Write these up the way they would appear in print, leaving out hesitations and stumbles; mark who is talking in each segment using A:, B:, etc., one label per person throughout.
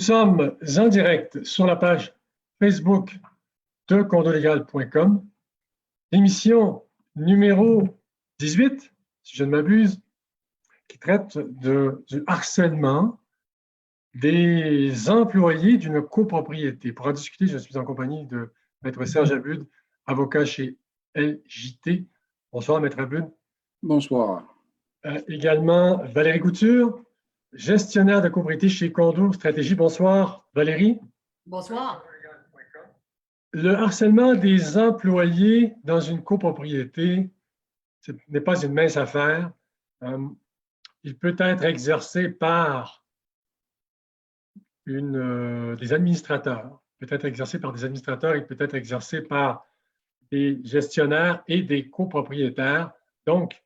A: sommes en direct sur la page Facebook de condolégal.com. Émission numéro 18, si je ne m'abuse, qui traite du harcèlement des employés d'une copropriété. Pour en discuter, je suis en compagnie de Maître Serge Abud, avocat chez LJT. Bonsoir, Maître Abud.
B: Bonsoir.
A: Également, Valérie Couture, gestionnaire de copropriété chez Condo Stratégie. Bonsoir, Valérie.
C: Bonsoir.
A: Le harcèlement des employés dans une copropriété, ce n'est pas une mince affaire. Il peut être exercé par des administrateurs, peut être exercé par des administrateurs, il peut être exercé par des gestionnaires et des copropriétaires. Donc,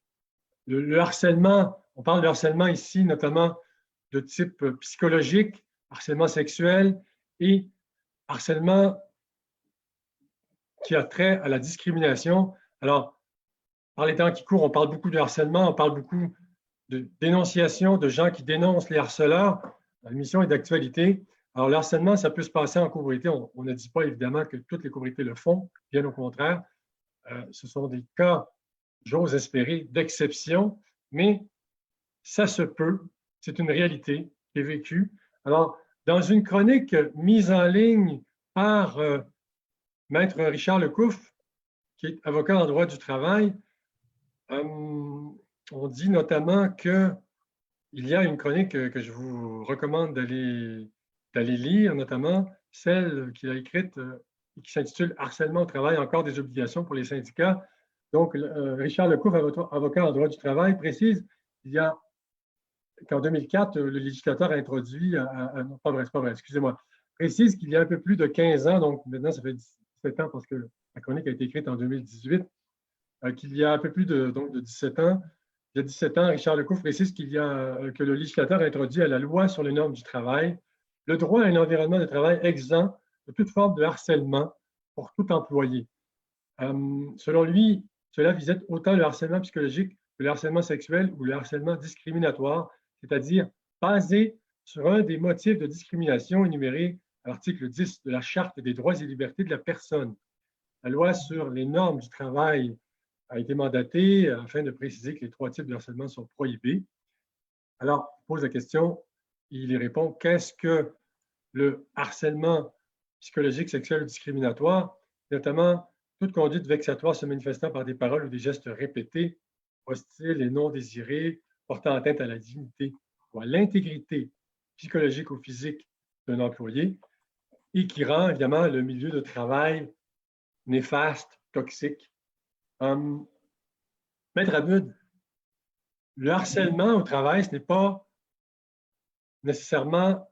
A: le harcèlement, on parle de harcèlement ici notamment de type psychologique, harcèlement sexuel et harcèlement qui a trait à la discrimination. Alors, par les temps qui courent, on parle beaucoup de harcèlement, on parle beaucoup de dénonciation, de gens qui dénoncent les harceleurs. L'émission est d'actualité. Alors, le harcèlement, ça peut se passer en copropriété. On ne dit pas évidemment que toutes les copropriétés le font, bien au contraire. Ce sont des cas, j'ose espérer, d'exception, mais ça se peut. C'est une réalité qui est vécue. Alors, dans une chronique mise en ligne par Maître Richard Lecouf, qui est avocat en droit du travail, on dit notamment qu'il y a une chronique que je vous recommande d'aller lire, notamment celle qu'il a écrite qui s'intitule « Harcèlement au travail, encore des obligations pour les syndicats ». Donc, Richard Lecouf, avocat en droit du travail, précise qu'en 2004, le législateur a introduit, non, pas vrai, excusez-moi, précise qu'il y a un peu plus de 15 ans, donc maintenant ça fait 17 ans parce que la chronique a été écrite en 2018, qu'il y a un peu plus de 17 ans. Il y a 17 ans, Richard Lecouf précise que le législateur a introduit à la loi sur les normes du travail le droit à un environnement de travail exempt de toute forme de harcèlement pour tout employé. Selon lui, cela visait autant le harcèlement psychologique que le harcèlement sexuel ou le harcèlement discriminatoire, c'est-à-dire basé sur un des motifs de discrimination énumérés à l'article 10 de la Charte des droits et libertés de la personne. La loi sur les normes du travail a été mandatée afin de préciser que les trois types de harcèlement sont prohibés. Alors, il pose la question, il y répond, qu'est-ce que le harcèlement psychologique, sexuel ou discriminatoire, notamment toute conduite vexatoire se manifestant par des paroles ou des gestes répétés, hostiles et non désirés, portant atteinte à la dignité ou à l'intégrité psychologique ou physique d'un employé et qui rend évidemment le milieu de travail néfaste, toxique. Maître Abud, le harcèlement au travail, ce n'est pas nécessairement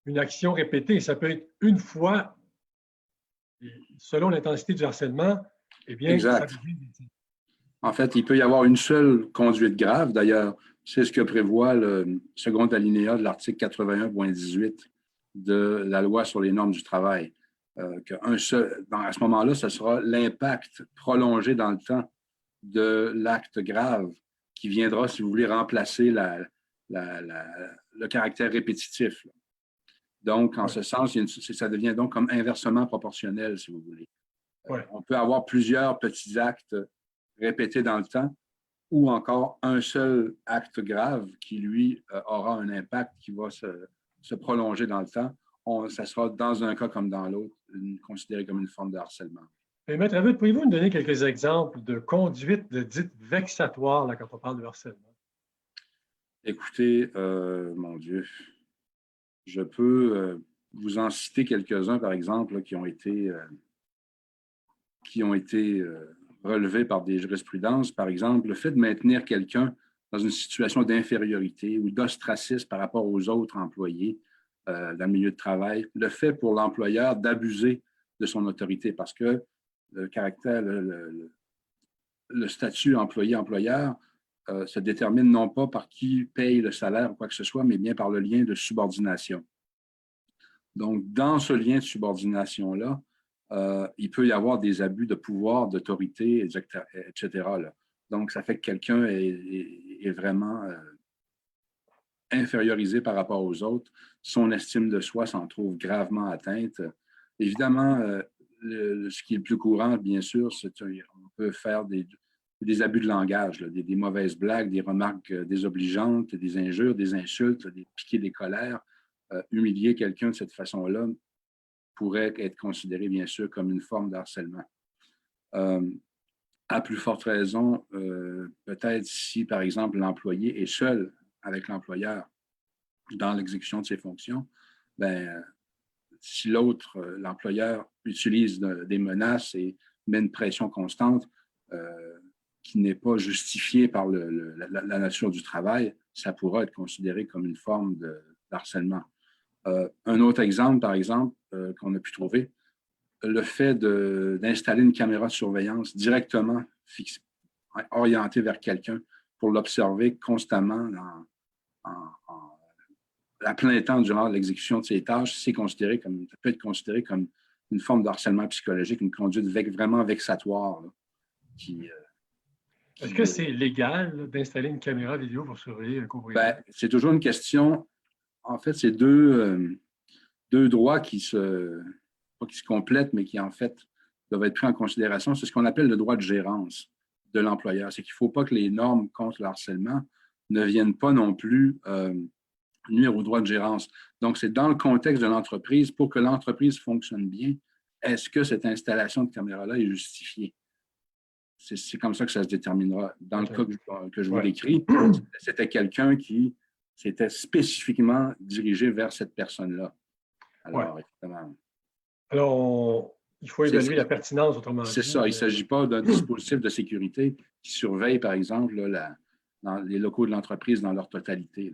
A: une action répétée. Ça peut être une fois, et selon l'intensité du harcèlement, eh bien,
B: exact.
A: Ça devient...
B: En fait, il peut y avoir une seule conduite grave. D'ailleurs, c'est ce que prévoit le second alinéa de l'article 81.18 de la loi sur les normes du travail. À ce moment-là, ce sera l'impact prolongé dans le temps de l'acte grave qui viendra, si vous voulez, remplacer le caractère répétitif. Donc, en ce sens, ça devient donc comme inversement proportionnel, si vous voulez. On peut avoir plusieurs petits actes répétés dans le temps ou encore un seul acte grave qui, lui, aura un impact qui va se prolonger dans le temps. Ça sera dans un cas comme dans l'autre, considéré comme une forme de harcèlement.
A: Et Maître Abud, pourriez-vous nous donner quelques exemples de conduites dites vexatoires là, quand on parle de harcèlement?
B: Écoutez, mon Dieu, je peux vous en citer quelques-uns, par exemple, qui ont été relevés par des jurisprudences. Par exemple, le fait de maintenir quelqu'un dans une situation d'infériorité ou d'ostracisme par rapport aux autres employés dans le milieu de travail, le fait pour l'employeur d'abuser de son autorité parce que le caractère, le statut employé-employeur se détermine non pas par qui paye le salaire ou quoi que ce soit, mais bien par le lien de subordination. Donc, dans ce lien de subordination-là, il peut y avoir des abus de pouvoir, d'autorité, etc. Là. Donc, ça fait que quelqu'un est vraiment infériorisé par rapport aux autres, son estime de soi s'en trouve gravement atteinte. Évidemment, ce qui est le plus courant, bien sûr, c'est qu'on peut faire des abus de langage, là, des mauvaises blagues, des remarques désobligeantes, des injures, des insultes, des piquets des colères. Humilier quelqu'un de cette façon-là pourrait être considéré, bien sûr, comme une forme de harcèlement. À plus forte raison, peut-être si, par exemple, l'employé est seul avec l'employeur dans l'exécution de ses fonctions, ben, si l'autre, l'employeur, utilise des menaces et met une pression constante qui n'est pas justifiée par la nature du travail, ça pourra être considéré comme une forme de harcèlement. Un autre exemple, par exemple, qu'on a pu trouver, le fait d'installer une caméra de surveillance directement orientée vers quelqu'un pour l'observer constamment à plein temps durant l'exécution de ses tâches, ça peut être considéré comme une forme de harcèlement psychologique, une conduite vraiment vexatoire. Là,
A: Est-ce que c'est légal d'installer une caméra vidéo pour surveiller un courrier?
B: C'est toujours une question. En fait, c'est deux droits pas qui se complètent, mais qui, en fait, doivent être pris en considération. C'est ce qu'on appelle le droit de gérance de l'employeur. C'est qu'il ne faut pas que les normes contre le harcèlement ne viennent pas non plus nuire au droit de gérance. Donc, c'est dans le contexte de l'entreprise, pour que l'entreprise fonctionne bien, est-ce que cette installation de caméra-là est justifiée? C'est comme ça que ça se déterminera. Dans le cas que je vous décris, c'était quelqu'un qui s'était spécifiquement dirigé vers cette personne-là. Alors, évidemment.
A: Alors, il faut évaluer la pertinence, autrement dit.
B: C'est ça. Il ne s'agit pas d'un dispositif de sécurité qui surveille, par exemple, dans les locaux de l'entreprise dans leur totalité.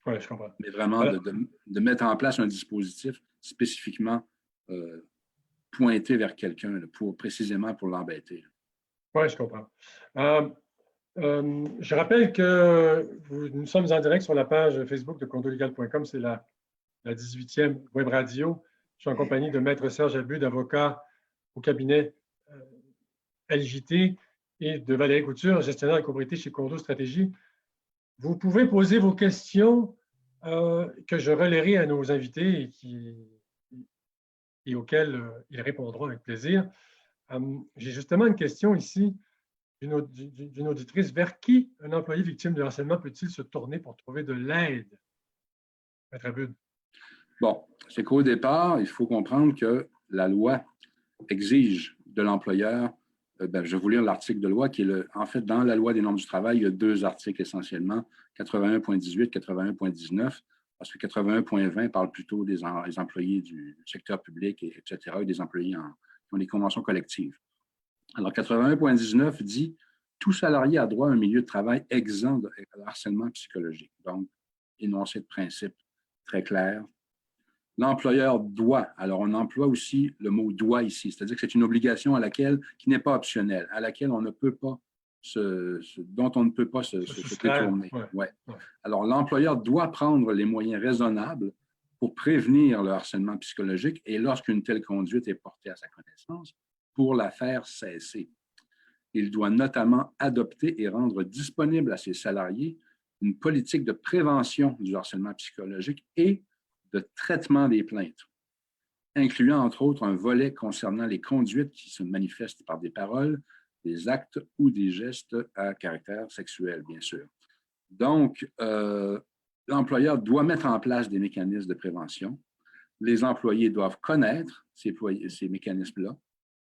A: Oui, je comprends.
B: Mais vraiment de mettre en place un dispositif spécifiquement pointé vers quelqu'un, précisément pour l'embêter.
A: Oui, je comprends. Je rappelle que nous sommes en direct sur la page Facebook de condolégal.com. C'est la 18e web radio. Je suis en compagnie de Maître Serge Abud, avocat au cabinet LJT, et de Valérie Couture, gestionnaire de copropriété chez Condo Stratégie. Vous pouvez poser vos questions que je relayerai à nos invités et auxquelles ils répondront avec plaisir. J'ai justement une question ici d'une auditrice. Vers qui un employé victime de harcèlement peut-il se tourner pour trouver de l'aide? Maître Abud.
B: Bon, c'est qu'au départ, il faut comprendre que la loi exige de l'employeur, je vais vous lire l'article de loi qui est en fait, dans la loi des normes du travail, il y a deux articles essentiellement, 81.18, 81.19, parce que 81.20 parle plutôt des employés du secteur public, etc., et des employés qui ont des conventions collectives. Alors, 81.19 dit « Tout salarié a droit à un milieu de travail exempt de harcèlement psychologique ». Donc, énoncé de principe très clair. L'employeur doit, alors on emploie aussi le mot « doit » ici, c'est-à-dire que c'est une obligation qui n'est pas optionnelle, à laquelle on ne peut pas dont on ne peut pas se détourner. Ouais. Alors, l'employeur doit prendre les moyens raisonnables pour prévenir le harcèlement psychologique et lorsqu'une telle conduite est portée à sa connaissance, pour la faire cesser. Il doit notamment adopter et rendre disponible à ses salariés une politique de prévention du harcèlement psychologique et de traitement des plaintes, incluant entre autres un volet concernant les conduites qui se manifestent par des paroles, des actes ou des gestes à caractère sexuel, bien sûr. Donc, l'employeur doit mettre en place des mécanismes de prévention. Les employés doivent connaître ces mécanismes-là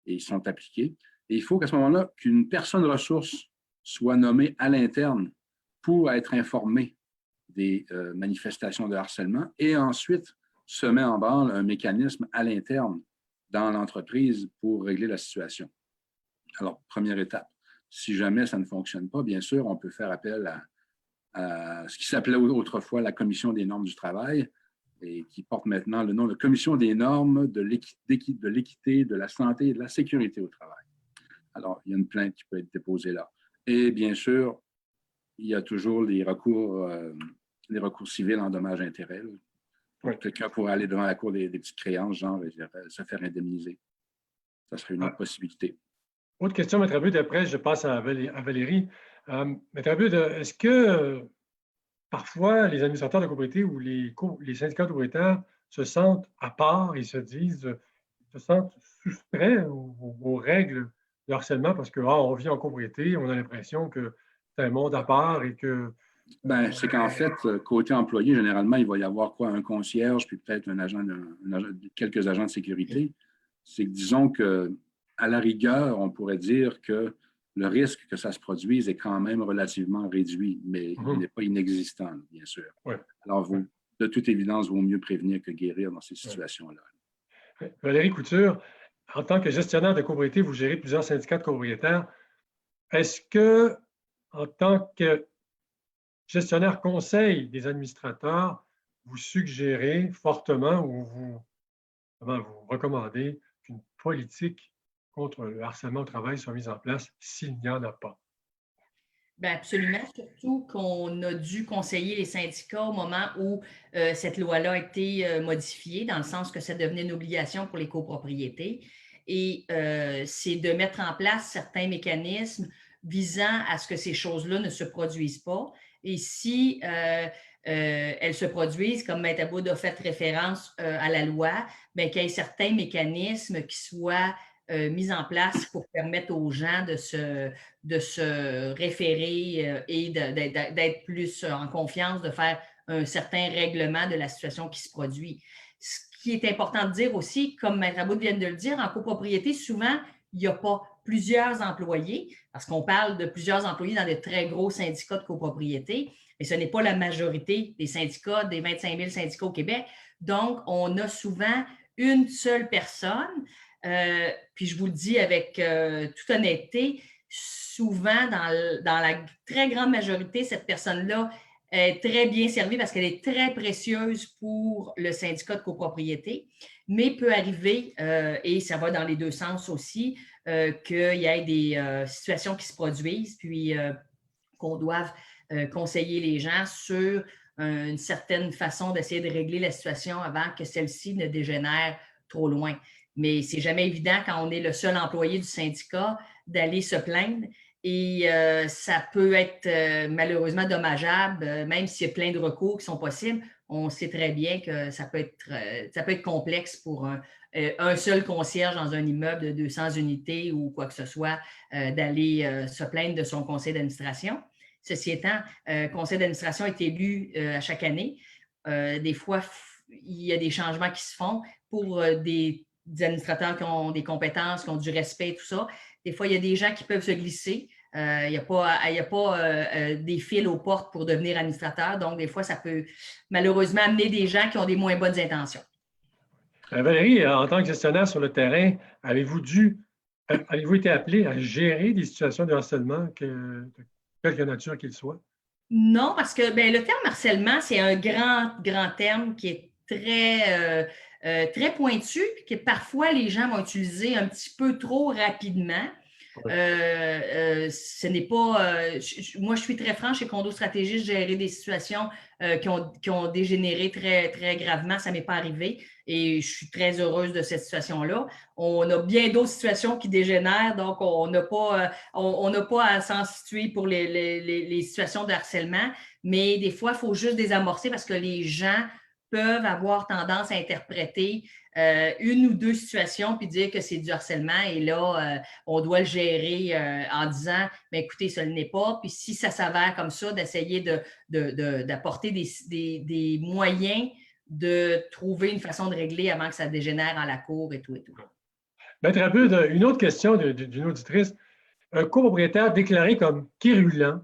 B: et ils sont appliqués. Et il faut qu'à ce moment-là, qu'une personne ressource soit nommée à l'interne pour être informée des manifestations de harcèlement et ensuite se met en branle un mécanisme à l'interne dans l'entreprise pour régler la situation. Alors, première étape, si jamais ça ne fonctionne pas, bien sûr, on peut faire appel à ce qui s'appelait autrefois la Commission des normes du travail et qui porte maintenant le nom de Commission des normes de l'équité, de la santé et de la sécurité au travail. Alors, il y a une plainte qui peut être déposée là. Et bien sûr, il y a toujours les recours civils en dommages-intérêts. Quelqu'un pourrait aller devant la cour des petites créances, genre, et se faire indemniser. Ça serait une autre possibilité.
A: Autre question, Maître Abud, après je passe à Valérie. Maître Abud, est-ce que parfois, les administrateurs de copropriété ou les syndicats de propriétaires se sentent à part et se sentent soustraits aux règles de harcèlement parce que on vit en copropriété, on a l'impression que c'est un monde à part et que
B: Ben, c'est qu'en fait, côté employé, généralement, il va y avoir quoi? Un concierge, puis peut-être quelques agents de sécurité. C'est que, disons que, à la rigueur, on pourrait dire que le risque que ça se produise est quand même relativement réduit, mais il n'est pas inexistant, bien sûr.
A: ouais.
B: Alors, de toute évidence, il vaut mieux prévenir que guérir dans ces situations-là.
A: Valérie Couture, en tant que gestionnaire de copropriété, vous gérez plusieurs syndicats de copropriétaires. Est-ce que, en tant que gestionnaire conseil des administrateurs, vous suggérez fortement ou vous recommandez qu'une politique contre le harcèlement au travail soit mise en place s'il n'y en a pas?
C: Bien, absolument, surtout qu'on a dû conseiller les syndicats au moment où cette loi-là a été modifiée, dans le sens que ça devenait une obligation pour les copropriétés. Et c'est de mettre en place certains mécanismes visant à ce que ces choses-là ne se produisent pas. Et si elles se produisent, comme Maître Aboud a fait référence à la loi, bien, qu'il y ait certains mécanismes qui soient mis en place pour permettre aux gens de se référer et d'être plus en confiance, de faire un certain règlement de la situation qui se produit. Ce qui est important de dire aussi, comme Maître Aboud vient de le dire, en copropriété, souvent, il n'y a pas plusieurs employés, parce qu'on parle de plusieurs employés dans des très gros syndicats de copropriété, mais ce n'est pas la majorité des syndicats, des 25 000 syndicats au Québec. Donc, on a souvent une seule personne. Puis je vous le dis avec toute honnêteté, souvent, dans la très grande majorité, cette personne-là est très bien servie parce qu'elle est très précieuse pour le syndicat de copropriété, mais peut arriver, et ça va dans les deux sens aussi, qu'il y ait des situations qui se produisent, puis qu'on doive conseiller les gens sur une certaine façon d'essayer de régler la situation avant que celle-ci ne dégénère trop loin. Mais c'est jamais évident quand on est le seul employé du syndicat d'aller se plaindre et ça peut être malheureusement dommageable, même s'il y a plein de recours qui sont possibles. On sait très bien que ça peut être complexe pour un seul concierge dans un immeuble de 200 unités ou quoi que ce soit d'aller se plaindre de son conseil d'administration. Ceci étant, le conseil d'administration est élu à chaque année. Des fois, il y a des changements qui se font pour des administrateurs qui ont des compétences, qui ont du respect, tout ça. Des fois, il y a des gens qui peuvent se glisser. Il n'y a pas des fils aux portes pour devenir administrateur. Donc, des fois, ça peut malheureusement amener des gens qui ont des moins bonnes intentions.
A: Valérie, en tant que gestionnaire sur le terrain, avez-vous été appelé à gérer des situations de harcèlement, de quelque nature qu'il soit?
C: Non, parce que le terme harcèlement, c'est un grand terme qui est très pointu, puis que parfois les gens vont utiliser un petit peu trop rapidement. Ce n'est pas. Moi, je suis très franche chez Condo Stratégie, gérer des situations qui ont dégénéré très gravement. Ça ne m'est pas arrivé et je suis très heureuse de cette situation-là. On a bien d'autres situations qui dégénèrent, donc on n'a pas à s'en situer pour les situations de harcèlement, mais des fois, il faut juste désamorcer parce que les gens peuvent avoir tendance à interpréter une ou deux situations puis dire que c'est du harcèlement et là, on doit le gérer en disant mais écoutez, ce n'est pas. Puis si ça s'avère comme ça, d'essayer d'apporter des moyens de trouver une façon de régler avant que ça dégénère en la cour et tout et tout.
A: Maître Aboud, une autre question d'une auditrice. Un copropriétaire déclaré comme quérulent.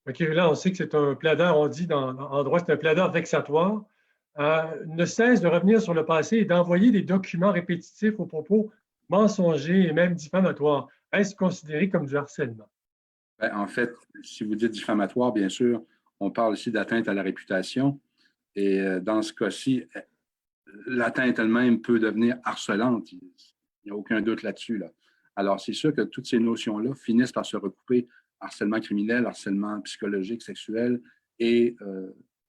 A: Un quérulent, on sait que c'est un plaideur, on dit en droit, c'est un plaideur vexatoire. Ne cesse de revenir sur le passé et d'envoyer des documents répétitifs aux propos mensongers et même diffamatoires. Est-ce considéré comme du harcèlement?
B: Ben, en fait, si vous dites diffamatoire, bien sûr, on parle ici d'atteinte à la réputation. Et dans ce cas-ci, l'atteinte elle-même peut devenir harcelante. Il n'y a aucun doute là-dessus. Là. Alors, c'est sûr que toutes ces notions-là finissent par se recouper harcèlement criminel, harcèlement psychologique, sexuel et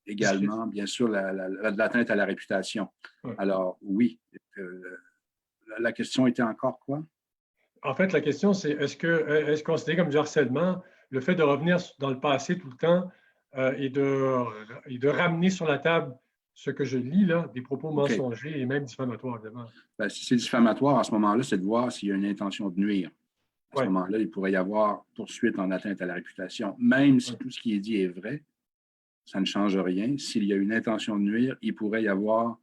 B: également, bien sûr, l'atteinte à la réputation.
A: Ouais.
B: Alors, oui. La question était encore quoi?
A: En fait, la question, c'est est-ce considéré comme du harcèlement le fait de revenir dans le passé tout le temps et de ramener sur la table ce que je lis, là, des propos mensongers et même diffamatoires, évidemment.
B: Ben, si c'est diffamatoire, à ce moment-là, c'est de voir s'il y a une intention de nuire. À ce moment-là, il pourrait y avoir poursuite en atteinte à la réputation. Même si tout ce qui est dit est vrai, ça ne change rien. S'il y a une intention de nuire, il pourrait y avoir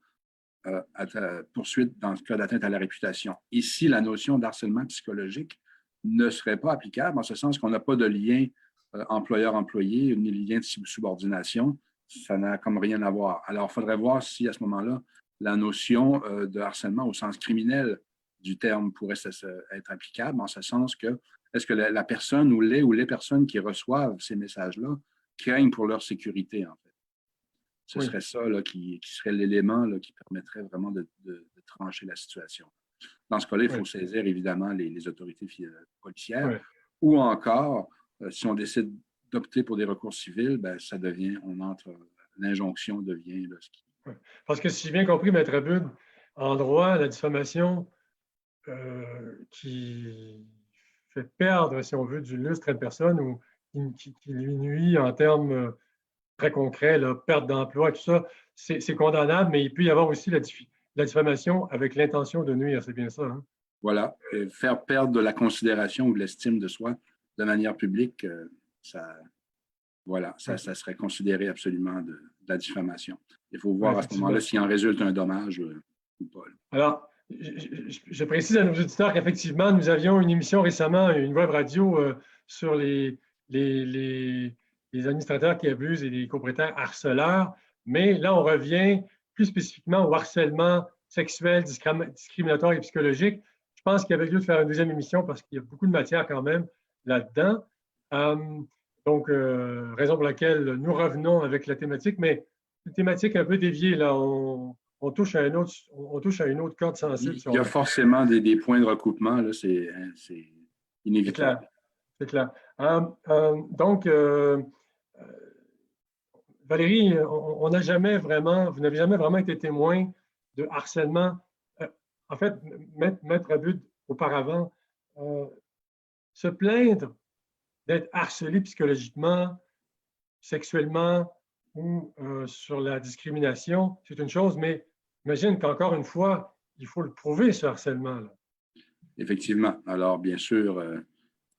B: poursuite dans le cas d'atteinte à la réputation. Ici, la notion d'harcèlement psychologique ne serait pas applicable en ce sens qu'on n'a pas de lien employeur-employé, ni lien de subordination. Ça n'a comme rien à voir. Alors, il faudrait voir si à ce moment-là, la notion de harcèlement au sens criminel du terme pourrait être applicable, en ce sens que est-ce que la personne ou les personnes qui reçoivent ces messages-là craignent pour leur sécurité, en fait. Ce serait ça là, qui serait l'élément là, qui permettrait vraiment de trancher la situation. Dans ce cas-là, il faut saisir évidemment les autorités policières ou encore, si on décide d'opter pour des recours civils, ben, ça devient, l'injonction devient là, ce qui...
A: Parce que si j'ai bien compris, Maître Abud, en droit, la diffamation qui fait perdre, si on veut, du lustre à une personne ou qui lui nuit en termes très concrets, là, perte d'emploi, tout ça, c'est condamnable, mais il peut y avoir aussi la diffamation avec l'intention de nuire, c'est bien ça, hein?
B: Voilà. Faire perdre de la considération ou de l'estime de soi de manière publique, ça serait considéré absolument de la diffamation. Il faut voir à ce moment-là s'il en résulte un dommage ou pas.
A: Alors, je précise à nos auditeurs qu'effectivement, nous avions une émission récemment, une web radio sur les administrateurs qui abusent et les copropriétaires harceleurs, mais là, on revient plus spécifiquement au harcèlement sexuel, discriminatoire et psychologique. Je pense qu'il y avait lieu de faire une deuxième émission parce qu'il y a beaucoup de matière quand même là-dedans. Donc, raison pour laquelle nous revenons avec la thématique, mais une thématique un peu déviée, là, on touche à une autre corde sensible.
B: Il y a forcément des points de recoupement, là, c'est inévitable.
A: C'est clair. Donc, Valérie, vous n'avez jamais vraiment été témoin de harcèlement. En fait, Maître Abud, auparavant, se plaindre d'être harcelé psychologiquement, sexuellement ou sur la discrimination, c'est une chose, mais imagine qu'encore une fois, il faut le prouver, ce harcèlement-là.
B: Effectivement. Alors, bien sûr,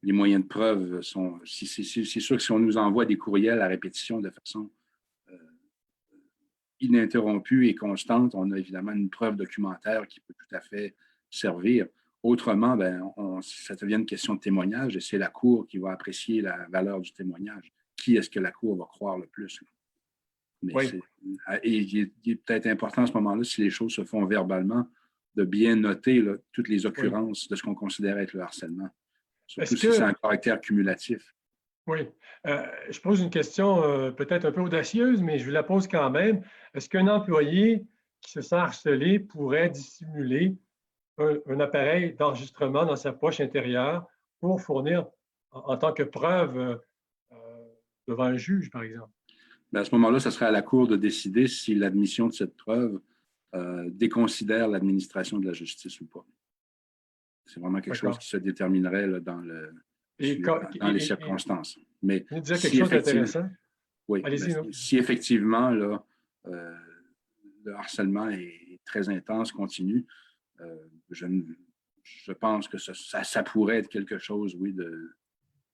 B: les moyens de preuve sont... C'est sûr que si on nous envoie des courriels à répétition de façon ininterrompue et constante, on a évidemment une preuve documentaire qui peut tout à fait servir. Autrement, ça devient une question de témoignage et c'est la Cour qui va apprécier la valeur du témoignage. Qui est-ce que la Cour va croire le plus? Mais il est peut-être important à ce moment-là, si les choses se font verbalement, de bien noter là, toutes les occurrences de ce qu'on considère être le harcèlement. Surtout si c'est un caractère cumulatif.
A: Oui. Je pose une question peut-être un peu audacieuse, mais je vous la pose quand même. Est-ce qu'un employé qui se sent harcelé pourrait dissimuler un appareil d'enregistrement dans sa poche intérieure pour fournir en tant que preuve devant un juge, par exemple?
B: À ce moment-là, ce serait à la Cour de décider si l'admission de cette preuve déconsidère l'administration de la justice ou pas. C'est vraiment quelque chose qui se déterminerait là, dans les circonstances. Mais
A: vous dire quelque chose d'intéressant?
B: Oui, si effectivement là, le harcèlement est très intense, continu, je pense que ça pourrait être quelque chose, oui,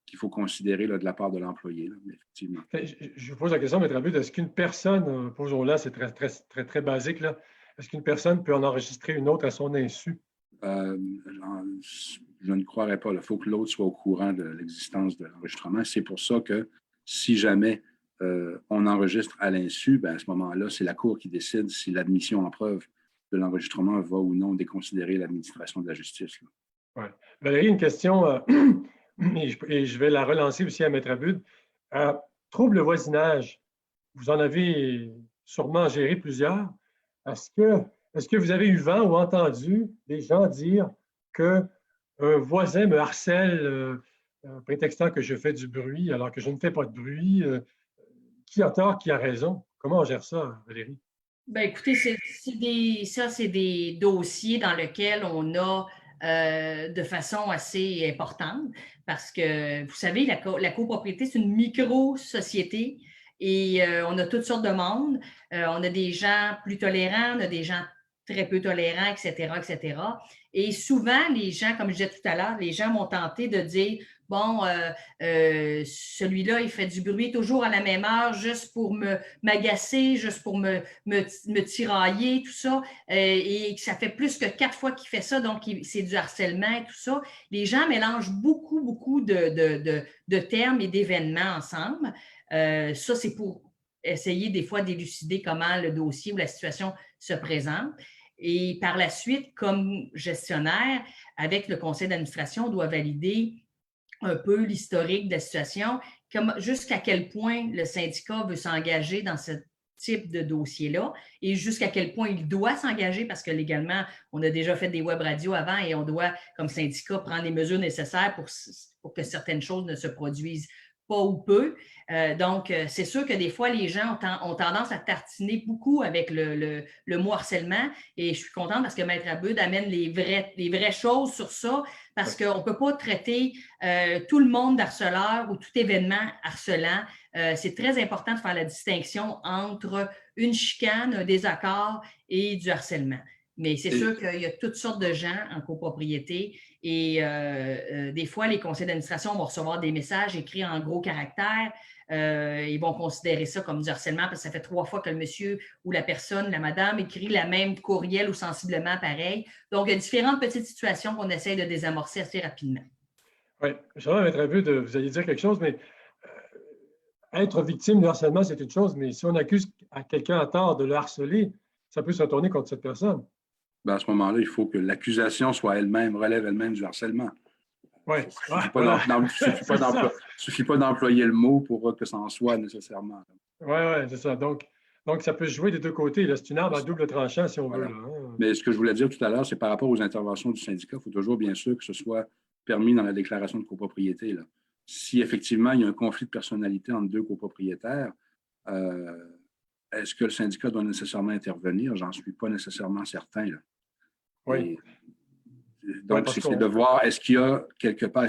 B: qu'il faut considérer là, de la part de l'employé, effectivement.
A: Je vous pose la question, Maître Abud, est-ce qu'une personne, posons-là, c'est très, très, très, très basique, là, est-ce qu'une personne peut en enregistrer une autre à son insu?
B: Je ne croirais pas. Il faut que l'autre soit au courant de l'existence de l'enregistrement. C'est pour ça que si jamais on enregistre à l'insu, à ce moment-là, c'est la Cour qui décide si l'admission en preuve de l'enregistrement va ou non déconsidérer l'administration de la justice.
A: Ouais. Valérie, une question, et je vais la relancer aussi à Maître Abud. Trouble de voisinage, vous en avez sûrement géré plusieurs. Est-ce que vous avez eu vent ou entendu des gens dire qu'un voisin me harcèle prétextant que je fais du bruit alors que je ne fais pas de bruit? Qui a tort, qui a raison? Comment on gère ça, Valérie?
C: Bien, écoutez, c'est des dossiers dans lesquels on a de façon assez importante parce que, vous savez, la copropriété, c'est une micro-société Et on a toutes sortes de monde. On a des gens plus tolérants, on a des gens très peu tolérants, etc., etc. Et souvent, les gens, comme je disais tout à l'heure, les gens m'ont tenté de dire, bon, celui-là, il fait du bruit toujours à la même heure, juste pour m'agacer, juste pour me tirailler, tout ça. Et ça fait plus que 4 fois qu'il fait ça, donc c'est du harcèlement et tout ça. Les gens mélangent beaucoup, beaucoup de termes et d'événements ensemble. Ça, c'est pour essayer des fois d'élucider comment le dossier ou la situation se présente. Et par la suite, comme gestionnaire, avec le conseil d'administration, on doit valider un peu l'historique de la situation, jusqu'à quel point le syndicat veut s'engager dans ce type de dossier-là et jusqu'à quel point il doit s'engager parce que légalement, on a déjà fait des web radios avant et on doit, comme syndicat, prendre les mesures nécessaires pour que certaines choses ne se produisent pas ou peu. Donc, c'est sûr que des fois, les gens ont tendance à tartiner beaucoup avec le mot harcèlement et je suis contente parce que Maître Abud amène les vraies choses sur ça parce qu'on ne peut pas traiter tout le monde d'harceleur ou tout événement harcelant. C'est très important de faire la distinction entre une chicane, un désaccord et du harcèlement. Mais c'est sûr qu'il y a toutes sortes de gens en copropriété et des fois, les conseils d'administration vont recevoir des messages écrits en gros caractères. Ils vont considérer ça comme du harcèlement parce que ça fait 3 fois que le monsieur ou la personne, la madame, écrit la même courriel ou sensiblement pareil. Donc, il y a différentes petites situations qu'on essaie de désamorcer assez rapidement.
A: Oui, j'aimerais être un peu vous allez dire quelque chose, mais être victime de harcèlement, c'est une chose, mais si on accuse à quelqu'un à tort de le harceler, ça peut se retourner contre cette personne.
B: Ben, à ce moment-là, il faut que l'accusation soit elle-même, relève elle-même du harcèlement.
A: Oui.
B: Il ne suffit pas d'employer le mot pour que ça en soit nécessairement.
A: Oui, c'est ça. Donc, ça peut se jouer des deux côtés. C'est une arme à double tranchant, si on veut. Là, hein.
B: Mais ce que je voulais dire tout à l'heure, c'est par rapport aux interventions du syndicat, il faut toujours, bien sûr, que ce soit permis dans la déclaration de copropriété. Là. Si effectivement, il y a un conflit de personnalité entre 2 copropriétaires, est-ce que le syndicat doit nécessairement intervenir? J'en suis pas nécessairement certain. Là.
A: Oui.
B: Donc, c'est de voir, est-ce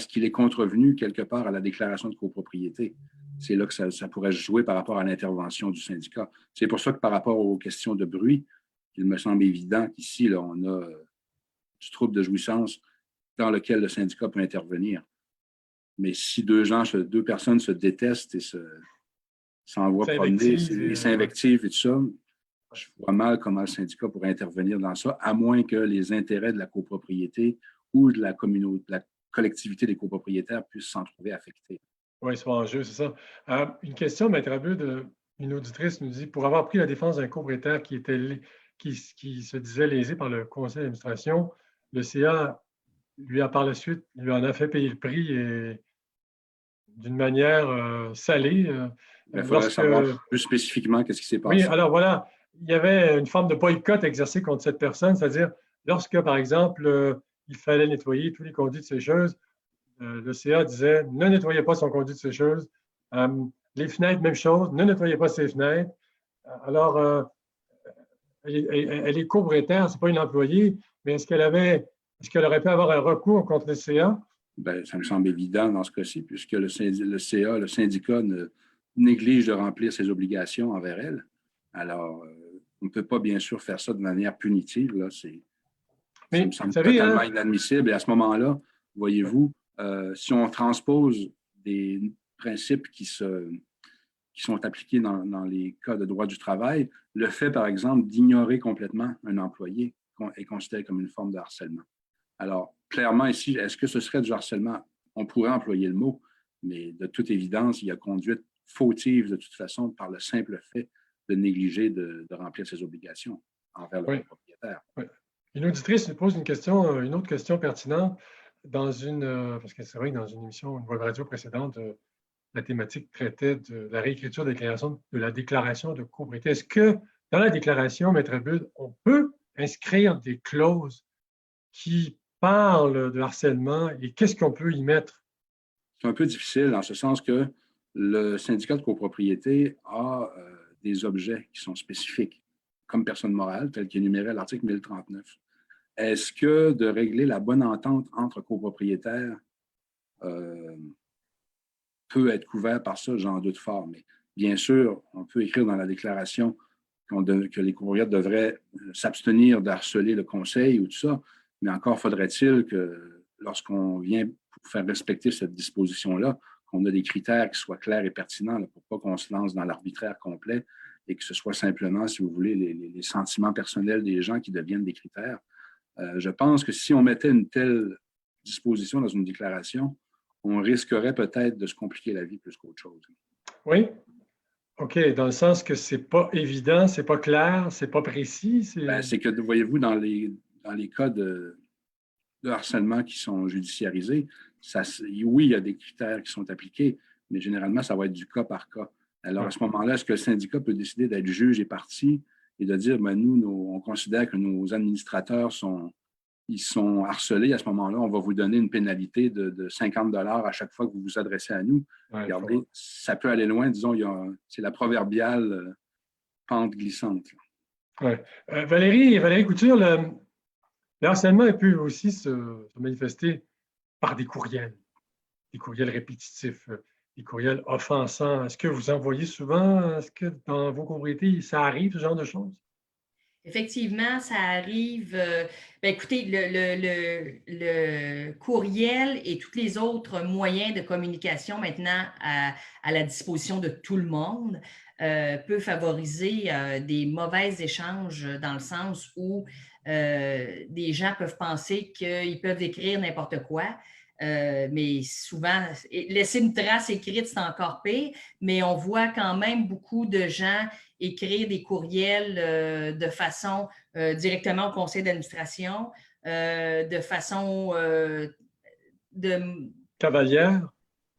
B: qu'il est contrevenu quelque part à la déclaration de copropriété? C'est là que ça pourrait se jouer par rapport à l'intervention du syndicat. C'est pour ça que par rapport aux questions de bruit, il me semble évident qu'ici, là, on a du trouble de jouissance dans lequel le syndicat peut intervenir. Mais si 2 personnes se détestent et s'envoient promener et s'invectivent et tout ça, je vois mal comment le syndicat pourrait intervenir dans ça, à moins que les intérêts de la copropriété ou de la collectivité des copropriétaires puissent s'en trouver affectés.
A: Oui, ils sont en jeu, c'est ça. Une question, Maître Abud, une auditrice nous dit, pour avoir pris la défense d'un copropriétaire qui se disait lésé par le conseil d'administration, le CA lui a par la suite, lui en a fait payer le prix et d'une manière salée.
B: Il faudrait savoir plus spécifiquement qu'est-ce qui s'est passé.
A: Oui, alors voilà, il y avait une forme de boycott exercée contre cette personne, c'est-à-dire lorsque, par exemple, il fallait nettoyer tous les conduits de sécheuse, le CA disait ne nettoyez pas son conduit de sécheuse. Les fenêtres, même chose, ne nettoyez pas ses fenêtres. Alors, elle est copropriétaire, ce n'est pas une employée, mais est-ce qu'elle aurait pu avoir un recours contre le CA?
B: Bien, ça me semble évident dans ce cas-ci, puisque le syndicat néglige de remplir ses obligations envers elle. Alors, on ne peut pas, bien sûr, faire ça de manière punitive. Là. Ça me semble totalement inadmissible. Et à ce moment-là, voyez-vous, si on transpose des principes qui sont appliqués dans les cas de droit du travail, le fait, par exemple, d'ignorer complètement un employé est considéré comme une forme de harcèlement. Alors, clairement, ici, est-ce que ce serait du harcèlement? On pourrait employer le mot, mais de toute évidence, il y a conduite fautive de toute façon par le simple fait de négliger de remplir ses obligations envers le propriétaire.
A: Oui. Une auditrice nous pose une autre question pertinente. Parce que c'est vrai que dans une émission, une web radio précédente, la thématique traitait de la réécriture de la déclaration de copropriété. Est-ce que dans la déclaration, Maître Abud, on peut inscrire des clauses qui parlent de harcèlement et qu'est-ce qu'on peut y mettre?
B: C'est un peu difficile en ce sens que le syndicat de copropriété a des objets qui sont spécifiques comme personne morale, tel qu'énuméré à l'article 1039. Est-ce que de régler la bonne entente entre copropriétaires peut être couvert par ça? J'en doute fort, mais Bien sûr, on peut écrire dans la déclaration que les courriels devraient s'abstenir d'harceler le conseil ou tout ça, mais encore faudrait-il que lorsqu'on vient pour faire respecter cette disposition-là, qu'on a des critères qui soient clairs et pertinents là, pour pas qu'on se lance dans l'arbitraire complet et que ce soit simplement, si vous voulez, les sentiments personnels des gens qui deviennent des critères. Je pense que si on mettait une telle disposition dans une déclaration, on risquerait peut-être de se compliquer la vie plus qu'autre chose.
A: Oui. OK, dans le sens que c'est pas évident, c'est pas clair, c'est pas précis.
B: C'est que, voyez-vous, dans les cas de harcèlement qui sont judiciarisés, oui, il y a des critères qui sont appliqués, mais généralement, ça va être du cas par cas. Alors, à ce moment-là, est-ce que le syndicat peut décider d'être juge et partie et de dire, ben, on considère que nos administrateurs sont harcelés, à ce moment-là, on va vous donner une pénalité de 50 $ à chaque fois que vous vous adressez à nous.
A: Ouais,
B: regardez, ça peut aller loin, disons, c'est la proverbiale pente glissante.
A: Ouais. Valérie Couture, le harcèlement peut aussi se manifester par des courriels répétitifs, des courriels offensants. Est-ce que vous en voyez souvent? Est-ce que dans vos copropriétés, ça arrive, ce genre de choses?
C: Effectivement, ça arrive. Écoutez, le courriel et tous les autres moyens de communication maintenant à la disposition de tout le monde peut favoriser des mauvais échanges dans le sens où des gens peuvent penser qu'ils peuvent écrire n'importe quoi. Mais souvent, laisser une trace écrite, c'est encore pire, mais on voit quand même beaucoup de gens écrire des courriels de façon directement au conseil d'administration, de façon
A: Cavalière?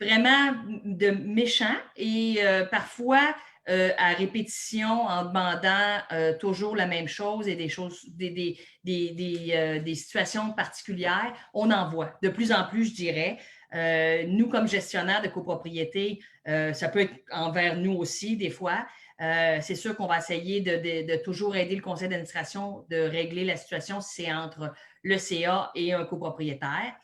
C: Vraiment de méchant et parfois à répétition en demandant toujours la même chose et des situations particulières. On en voit de plus en plus, je dirais. Nous, comme gestionnaires de copropriété, ça peut être envers nous aussi des fois. C'est sûr qu'on va essayer de toujours aider le conseil d'administration de régler la situation si c'est entre le CA et un copropriétaire.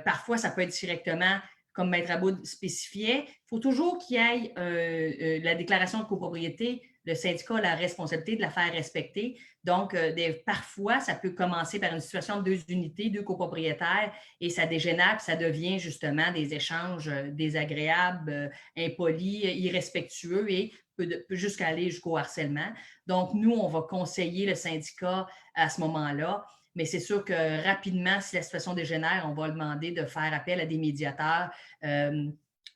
C: Parfois, ça peut être directement, comme Maître Aboud spécifiait. Il faut toujours qu'il y ait la déclaration de copropriété. Le syndicat a la responsabilité de la faire respecter. Donc, parfois, ça peut commencer par une situation de 2 unités, 2 copropriétaires, et ça dégénère, puis ça devient justement des échanges désagréables, impolis, irrespectueux et peut jusqu'à aller jusqu'au harcèlement. Donc, nous, on va conseiller le syndicat à ce moment-là. Mais c'est sûr que rapidement, si la situation dégénère, on va demander de faire appel à des médiateurs.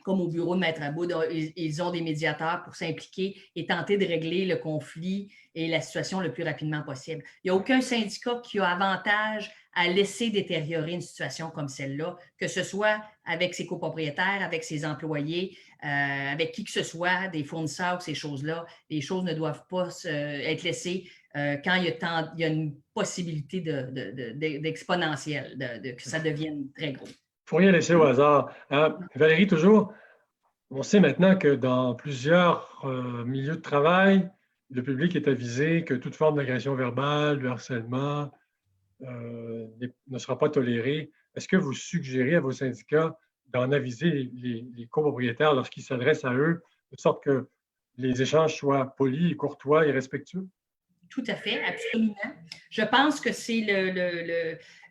C: Comme au bureau de Maître Aboud, ils ont des médiateurs pour s'impliquer et tenter de régler le conflit et la situation le plus rapidement possible. Il n'y a aucun syndicat qui a avantage à laisser détériorer une situation comme celle-là, que ce soit avec ses copropriétaires, avec ses employés, avec qui que ce soit, des fournisseurs ou ces choses-là. Les choses ne doivent pas être laissées quand il y a une possibilité d'exponentielle, que ça devienne très gros.
A: Il ne faut rien laisser au hasard. Valérie, toujours, on sait maintenant que dans plusieurs milieux de travail, le public est avisé que toute forme d'agression verbale, de harcèlement ne sera pas tolérée. Est-ce que vous suggérez à vos syndicats d'en aviser les copropriétaires lorsqu'ils s'adressent à eux, de sorte que les échanges soient polis, courtois et respectueux?
C: Tout à fait, absolument. Je pense que c'est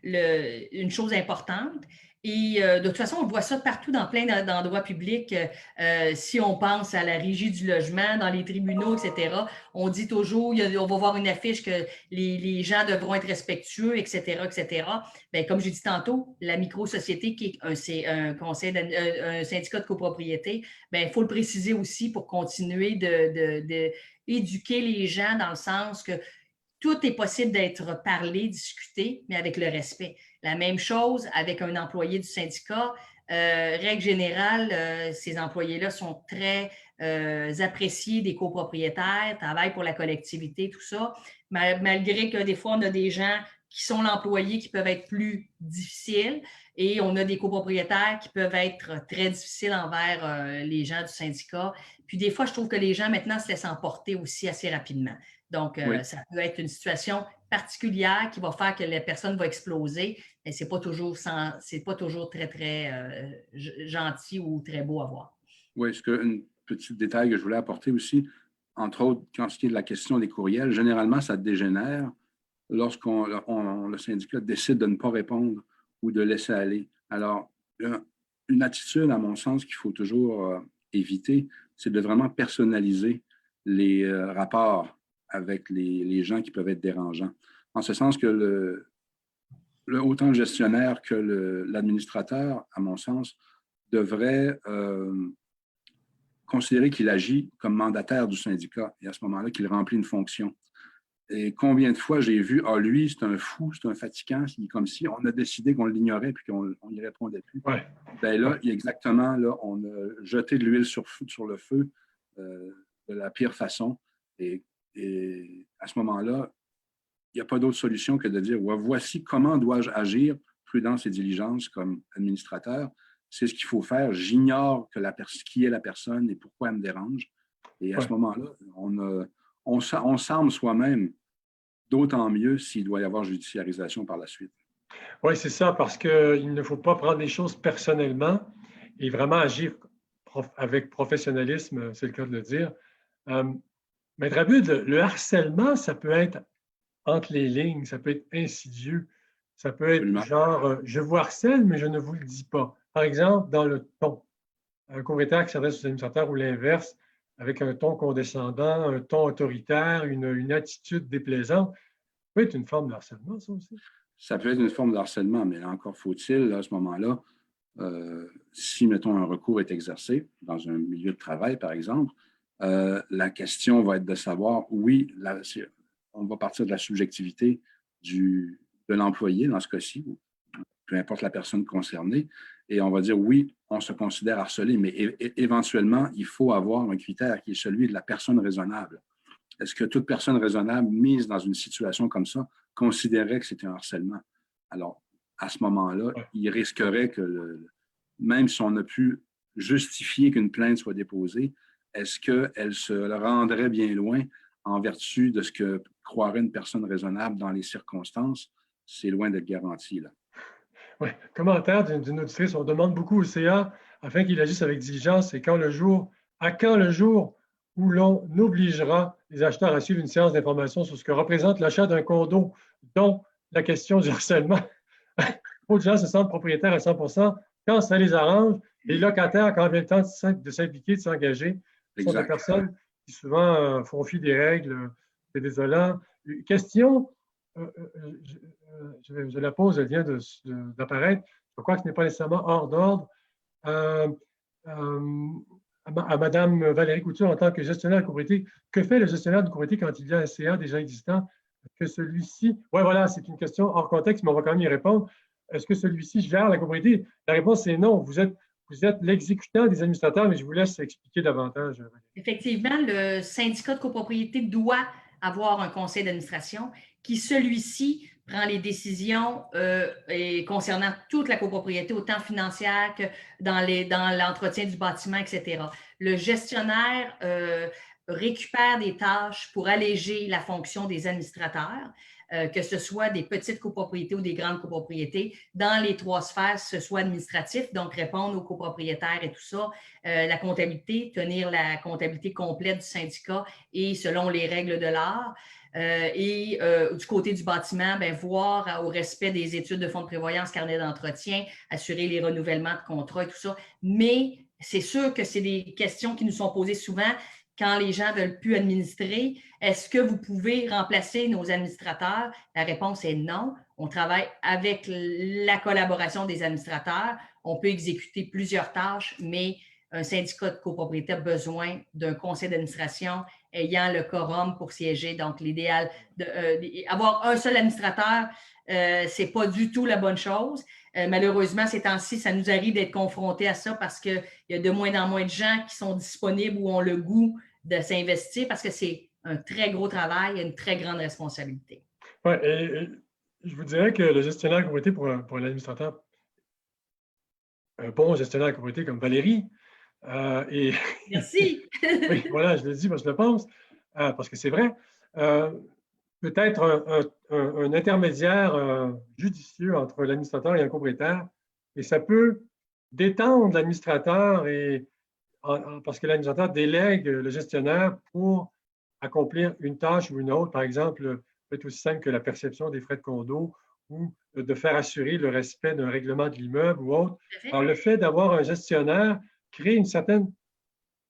C: une chose importante. Et de toute façon, on voit ça partout dans plein d'endroits publics. Si on pense à la régie du logement, dans les tribunaux, etc., on dit toujours, on va voir une affiche que les gens devront être respectueux, etc., etc. Bien, comme j'ai dit tantôt, la micro-société, qui est un syndicat de copropriété, bien, il faut le préciser aussi pour continuer d'éduquer les gens dans le sens que tout est possible d'être parlé, discuté, mais avec le respect. La même chose avec un employé du syndicat. Règle générale, ces employés-là sont très appréciés des copropriétaires, travaillent pour la collectivité, tout ça. Malgré que des fois, on a des gens qui sont l'employé qui peuvent être plus difficiles et on a des copropriétaires qui peuvent être très difficiles envers les gens du syndicat. Puis des fois, je trouve que les gens maintenant se laissent emporter aussi assez rapidement. Donc, oui. Ça peut être une situation particulière qui va faire que la personne va exploser, mais ce n'est pas toujours très, très gentil ou très beau à voir.
B: Oui, petit détail que je voulais apporter aussi, entre autres, quand ce qui est de la question des courriels, généralement, ça dégénère lorsqu'on le syndicat décide de ne pas répondre ou de laisser aller. Alors, une attitude, à mon sens, qu'il faut toujours éviter, c'est de vraiment personnaliser les rapports avec les gens qui peuvent être dérangeants. En ce sens que autant le gestionnaire que l'administrateur, à mon sens, devrait considérer qu'il agit comme mandataire du syndicat et à ce moment-là, qu'il remplit une fonction. Et combien de fois j'ai vu, lui, c'est un fou, c'est un fatigant, c'est comme si on a décidé qu'on l'ignorait puis qu'on n'y répondait plus.
A: Ouais.
B: Bien là, exactement, là, on a jeté de l'huile sur le feu de la pire façon. Et à ce moment-là, il n'y a pas d'autre solution que de dire, voici comment dois-je agir, prudence et diligence comme administrateur. C'est ce qu'il faut faire. J'ignore qui est la personne et pourquoi elle me dérange. Et à ce moment-là, on s'arme soi-même, d'autant mieux s'il doit y avoir judiciarisation par la suite.
A: Oui, c'est ça, parce qu'il ne faut pas prendre les choses personnellement et vraiment agir avec professionnalisme, c'est le cas de le dire. Maître Abud, le harcèlement, ça peut être entre les lignes, ça peut être insidieux. Ça peut être genre, je vous harcèle, mais je ne vous le dis pas. Par exemple, dans le ton. Un propriétaire qui s'adresse aux administrateurs ou l'inverse, avec un ton condescendant, un ton autoritaire, une attitude déplaisante, ça peut être une forme de harcèlement, ça aussi.
B: Ça peut être une forme de harcèlement, mais là encore faut-il, à ce moment-là, si, mettons, un recours est exercé dans un milieu de travail, par exemple, la question va être de savoir, oui, on va partir de la subjectivité de l'employé, dans ce cas-ci, ou peu importe la personne concernée, et on va dire, oui, on se considère harcelé, mais éventuellement, il faut avoir un critère qui est celui de la personne raisonnable. Est-ce que toute personne raisonnable mise dans une situation comme ça considérait que c'était un harcèlement? Alors, à ce moment-là, il risquerait que, même si on a pu justifier qu'une plainte soit déposée, est-ce qu'elle se rendrait bien loin en vertu de ce que croirait une personne raisonnable dans les circonstances? C'est loin d'être garanti, là.
A: Oui, commentaire d'une auditrice, on demande beaucoup au CA afin qu'il agisse avec diligence et quand le jour où l'on obligera les acheteurs à suivre une séance d'information sur ce que représente l'achat d'un condo, dont la question du harcèlement. Beaucoup de gens se sentent propriétaires à 100% quand ça les arrange. Les locataires, quand vient le temps de s'impliquer, de s'engager, sont des personnes qui souvent font fi des règles. C'est désolant. Question, je la pose, elle vient d'apparaître. Je crois que ce n'est pas nécessairement hors d'ordre. À Mme Valérie Couture, en tant que gestionnaire de copropriété, que fait le gestionnaire de copropriété quand il y a un CA déjà existant? Que celui-ci, oui, voilà, c'est une question hors contexte, mais on va quand même y répondre. Est-ce que celui-ci gère la copropriété? La réponse est non. Vous êtes l'exécutant des administrateurs, mais je vous laisse expliquer davantage.
C: Effectivement, le syndicat de copropriété doit avoir un conseil d'administration qui, celui-ci, prend les décisions concernant toute la copropriété, autant financière que dans l'entretien du bâtiment, etc. Le gestionnaire récupère des tâches pour alléger la fonction des administrateurs, que ce soit des petites copropriétés ou des grandes copropriétés, dans les trois sphères, que ce soit administratif, donc répondre aux copropriétaires et tout ça, la comptabilité, tenir la comptabilité complète du syndicat et selon les règles de l'art. Et du côté du bâtiment, bien, voir au respect des études de fonds de prévoyance, carnet d'entretien, assurer les renouvellements de contrats et tout ça. Mais c'est sûr que c'est des questions qui nous sont posées souvent quand les gens ne veulent plus administrer. Est-ce que vous pouvez remplacer nos administrateurs? La réponse est non. On travaille avec la collaboration des administrateurs. On peut exécuter plusieurs tâches, mais un syndicat de copropriété a besoin d'un conseil d'administration ayant le quorum pour siéger. Donc, l'idéal avoir un seul administrateur, ce n'est pas du tout la bonne chose. Malheureusement, ces temps-ci, ça nous arrive d'être confrontés à ça parce qu'il y a de moins en moins de gens qui sont disponibles ou ont le goût de s'investir parce que c'est un très gros travail et une très grande responsabilité.
A: Oui, et je vous dirais que le gestionnaire de copropriété pour un administrateur, un bon gestionnaire de copropriété comme Valérie,
C: Merci.
A: Oui, voilà, je le dis parce que je le pense, parce que c'est vrai. Peut-être un intermédiaire judicieux entre l'administrateur et un copropriétaire, et ça peut détendre l'administrateur et parce que l'administrateur délègue le gestionnaire pour accomplir une tâche ou une autre, par exemple, peut-être aussi simple que la perception des frais de condo ou de faire assurer le respect d'un règlement de l'immeuble ou autre. Alors, le fait d'avoir un gestionnaire crée une certaine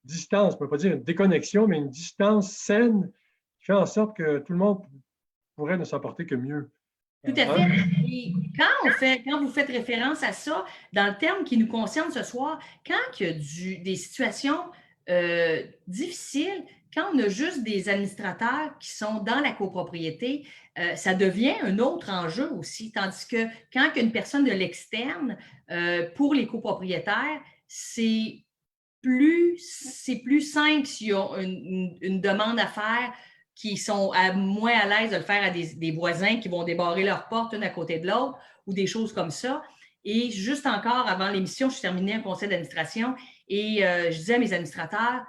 A: distance, on ne peut pas dire une déconnexion, mais une distance saine qui fait en sorte que tout le monde pourrait ne s'apporter que mieux.
C: Tout à fait. Et quand vous faites référence à ça, dans le terme qui nous concerne ce soir, quand il y a des situations difficiles, quand on a juste des administrateurs qui sont dans la copropriété, ça devient un autre enjeu aussi. Tandis que quand il y a une personne de l'externe, pour les copropriétaires, c'est plus simple s'il y a une demande à faire qui sont moins à l'aise de le faire à des voisins qui vont débarrer leurs portes une à côté de l'autre ou des choses comme ça. Et juste encore, avant l'émission, je terminais un conseil d'administration et je disais à mes administrateurs,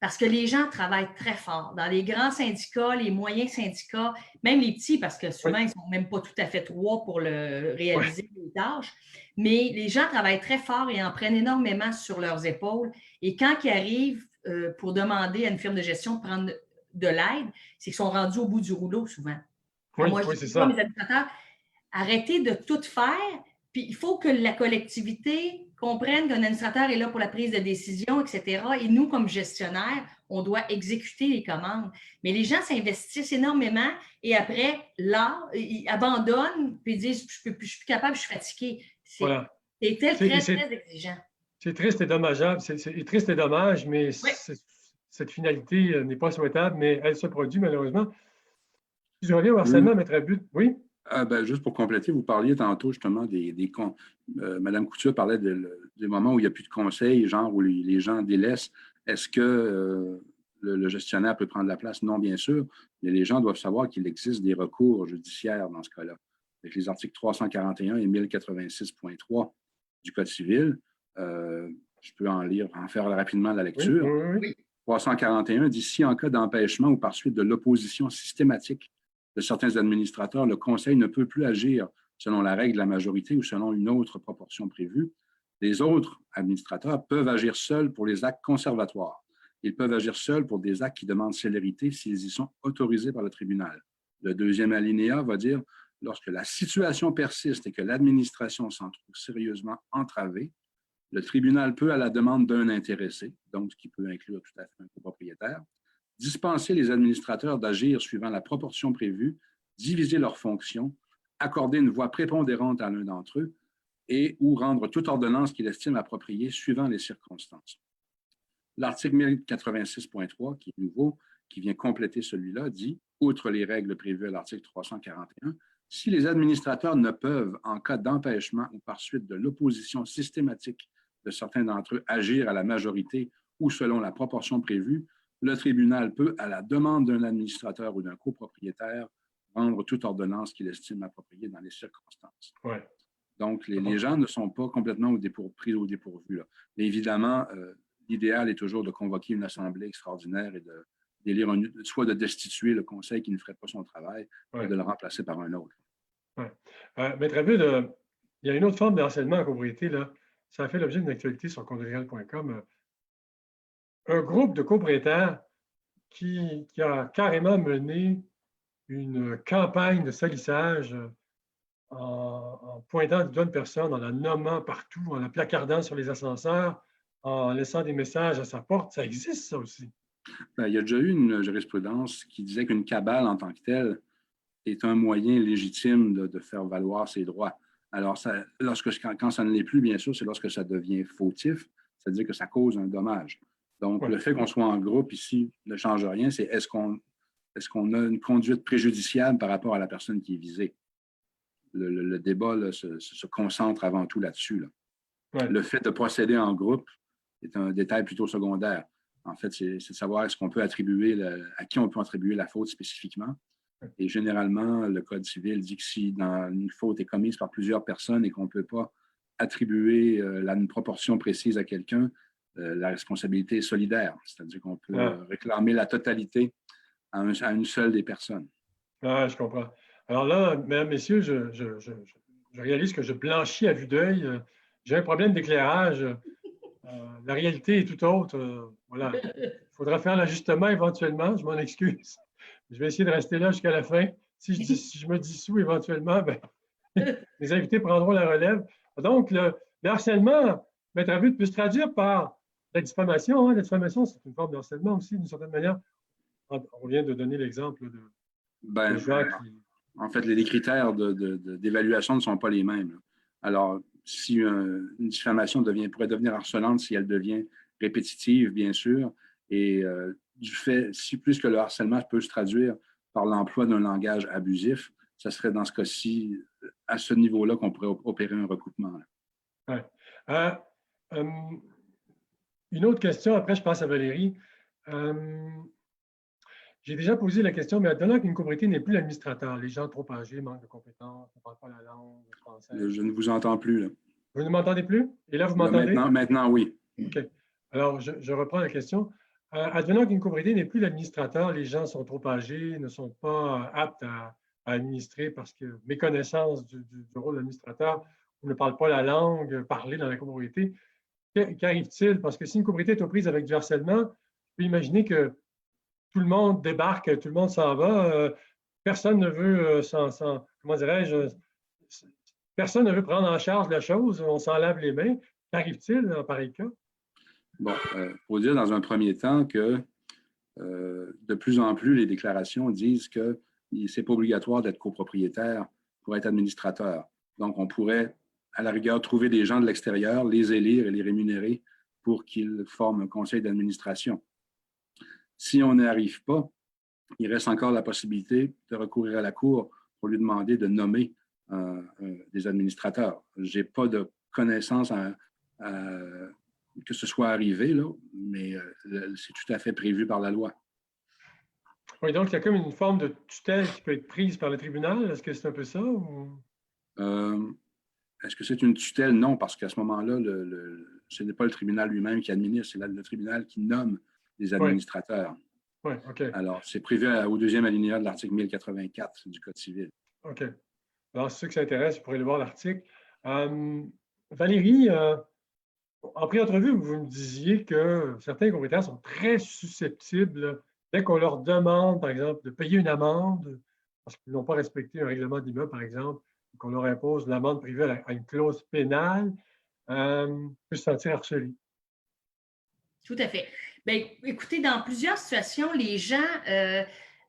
C: parce que les gens travaillent très fort. Dans les grands syndicats, les moyens syndicats, même les petits, parce que souvent, ils ne sont même pas tout à fait trois pour réaliser les tâches, mais les gens travaillent très fort et en prennent énormément sur leurs épaules. Et quand ils arrivent pour demander à une firme de gestion de prendre de l'aide, c'est qu'ils sont rendus au bout du rouleau souvent. Moi, je dis à mes administrateurs, arrêtez de tout faire, puis il faut que la collectivité comprenne qu'un administrateur est là pour la prise de décision, etc. Et nous, comme gestionnaires, on doit exécuter les commandes. Mais les gens s'investissent énormément et après, là, ils abandonnent puis ils disent « je suis plus capable, je suis fatigué ». C'est très exigeant.
A: C'est triste et dommageable. C'est triste et dommage, mais cette finalité n'est pas souhaitable, mais elle se produit malheureusement. Je reviens au harcèlement, Maître Abud. Oui?
B: Juste pour compléter, vous parliez tantôt justement Mme Couture parlait des moments où il n'y a plus de conseils, genre où les gens délaissent. Est-ce que le gestionnaire peut prendre la place? Non, bien sûr. Mais les gens doivent savoir qu'il existe des recours judiciaires dans ce cas-là. Avec les articles 341 et 1086.3 du Code civil, je peux en faire rapidement la lecture.
A: Oui.
B: 341 dit « Si en cas d'empêchement ou par suite de l'opposition systématique de certains administrateurs, le Conseil ne peut plus agir selon la règle de la majorité ou selon une autre proportion prévue. Les autres administrateurs peuvent agir seuls pour les actes conservatoires. Ils peuvent agir seuls pour des actes qui demandent célérité s'ils y sont autorisés par le tribunal. » Le deuxième alinéa va dire « Lorsque la situation persiste et que l'administration s'en trouve sérieusement entravée, le tribunal peut, à la demande d'un intéressé, donc ce qui peut inclure tout à fait un copropriétaire, dispenser les administrateurs d'agir suivant la proportion prévue, diviser leurs fonctions, accorder une voix prépondérante à l'un d'entre eux et ou rendre toute ordonnance qu'il estime appropriée suivant les circonstances. » L'article 1086.3, qui est nouveau, qui vient compléter celui-là, dit, outre les règles prévues à l'article 341, si les administrateurs ne peuvent, en cas d'empêchement ou par suite de l'opposition systématique de certains d'entre eux, agir à la majorité ou selon la proportion prévue, le tribunal peut, à la demande d'un administrateur ou d'un copropriétaire, rendre toute ordonnance qu'il estime appropriée dans les circonstances. Donc, les gens ne sont pas complètement pris au dépourvu. Là. Mais évidemment, l'idéal est toujours de convoquer une assemblée extraordinaire et d'élire soit de destituer le conseil qui ne ferait pas son travail, et de le remplacer par un autre.
A: Maître Abud, il y a une autre forme de harcèlement en copropriété, là. Ça a fait l'objet d'une actualité sur condoréal.com. Un groupe de copropriétaires qui a carrément mené une campagne de salissage en pointant du doigt une personne, en la nommant partout, en la placardant sur les ascenseurs, en laissant des messages à sa porte. Ça existe, ça aussi.
B: Il y a déjà eu une jurisprudence qui disait qu'une cabale en tant que telle est un moyen légitime de faire valoir ses droits. Alors, quand ça ne l'est plus, bien sûr, c'est lorsque ça devient fautif, c'est-à-dire que ça cause un dommage. Donc, le fait qu'on soit en groupe ici ne change rien, c'est est-ce qu'on a une conduite préjudiciable par rapport à la personne qui est visée? Le débat là, se concentre avant tout là-dessus. Là. Le fait de procéder en groupe est un détail plutôt secondaire. En fait, c'est de savoir à qui on peut attribuer la faute spécifiquement. Et généralement, le Code civil dit que si une faute est commise par plusieurs personnes et qu'on ne peut pas attribuer une proportion précise à quelqu'un, la responsabilité est solidaire. C'est-à-dire qu'on peut réclamer la totalité à une seule des personnes.
A: Je comprends. Alors là, mesdames, messieurs, je réalise que je blanchis à vue d'œil. J'ai un problème d'éclairage. la réalité est tout autre. Voilà. Il faudra faire l'ajustement éventuellement. Je m'en excuse. Je vais essayer de rester là jusqu'à la fin. Si je me dissous éventuellement, ben, les invités prendront la relève. Donc, le harcèlement, Maître Abud, peut se traduire par la diffamation. Hein. La diffamation, c'est une forme de harcèlement aussi, d'une certaine manière. On vient de donner l'exemple de gens qui...
B: En fait, les critères d'évaluation ne sont pas les mêmes. Alors, si une diffamation pourrait devenir harcelante si elle devient répétitive, bien sûr, et du fait, si plus que le harcèlement peut se traduire par l'emploi d'un langage abusif, ce serait dans ce cas-ci, à ce niveau-là, qu'on pourrait opérer un recoupement.
A: Ouais. Une autre question, après je passe à Valérie. J'ai déjà posé la question, mais advenant qu'une copropriété n'est plus l'administrateur, les gens trop âgés, manquent de compétences, ne parlent pas la langue française.
B: Je ne vous entends plus. Là.
A: Vous ne m'entendez plus? Et là, vous m'entendez?
B: Maintenant, oui.
A: OK. Alors, je reprends la question. Advenant qu'une copropriété n'est plus l'administrateur, les gens sont trop âgés, ne sont pas aptes à administrer parce que méconnaissance du rôle d'administrateur ou ne parlent pas la langue parlée dans la copropriété. Qu'arrive-t-il? Parce que si une copropriété est aux prises avec du harcèlement, je peux imaginer que tout le monde débarque, tout le monde s'en va. Personne ne veut, comment dirais-je, personne ne veut prendre en charge la chose. On s'en lave les mains. Qu'arrive-t-il en pareil cas?
B: Bon, il faut dire dans un premier temps que de plus en plus, les déclarations disent que ce n'est pas obligatoire d'être copropriétaire pour être administrateur. Donc, on pourrait, à la rigueur, trouver des gens de l'extérieur, les élire et les rémunérer pour qu'ils forment un conseil d'administration. Si on n'y arrive pas, il reste encore la possibilité de recourir à la Cour pour lui demander de nommer des administrateurs. Je n'ai pas de connaissance que ce soit arrivé, là, mais c'est tout à fait prévu par la loi.
A: Oui, donc il y a comme une forme de tutelle qui peut être prise par le tribunal. Est-ce que c'est un peu ça? Ou...
B: Est-ce que c'est une tutelle? Non, parce qu'à ce moment-là, ce n'est pas le tribunal lui-même qui administre, c'est le tribunal qui nomme les administrateurs.
A: Oui, OK.
B: Alors, c'est prévu au deuxième alinéa de l'article 1084 du Code civil.
A: OK. Alors, ceux qui s'intéressent, vous pourrez aller voir l'article. Valérie, en pré-entrevue, vous me disiez que certains copropriétaires sont très susceptibles, dès qu'on leur demande, par exemple, de payer une amende, parce qu'ils n'ont pas respecté un règlement d'immeuble, par exemple, qu'on leur impose l'amende privée à une clause pénale, peut se sentir harcelé.
C: Tout à fait. Bien, écoutez, dans plusieurs situations, les gens,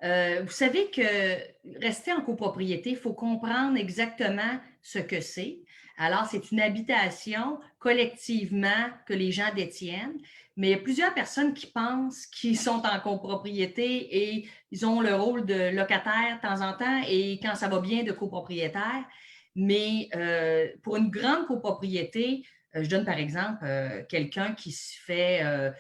C: vous savez que rester en copropriété, il faut comprendre exactement ce que c'est. Alors, c'est une habitation collectivement que les gens détiennent, mais il y a plusieurs personnes qui pensent qu'ils sont en copropriété et ils ont le rôle de locataire de temps en temps et quand ça va bien, de copropriétaire. Mais pour une grande copropriété, je donne par exemple quelqu'un qui se fait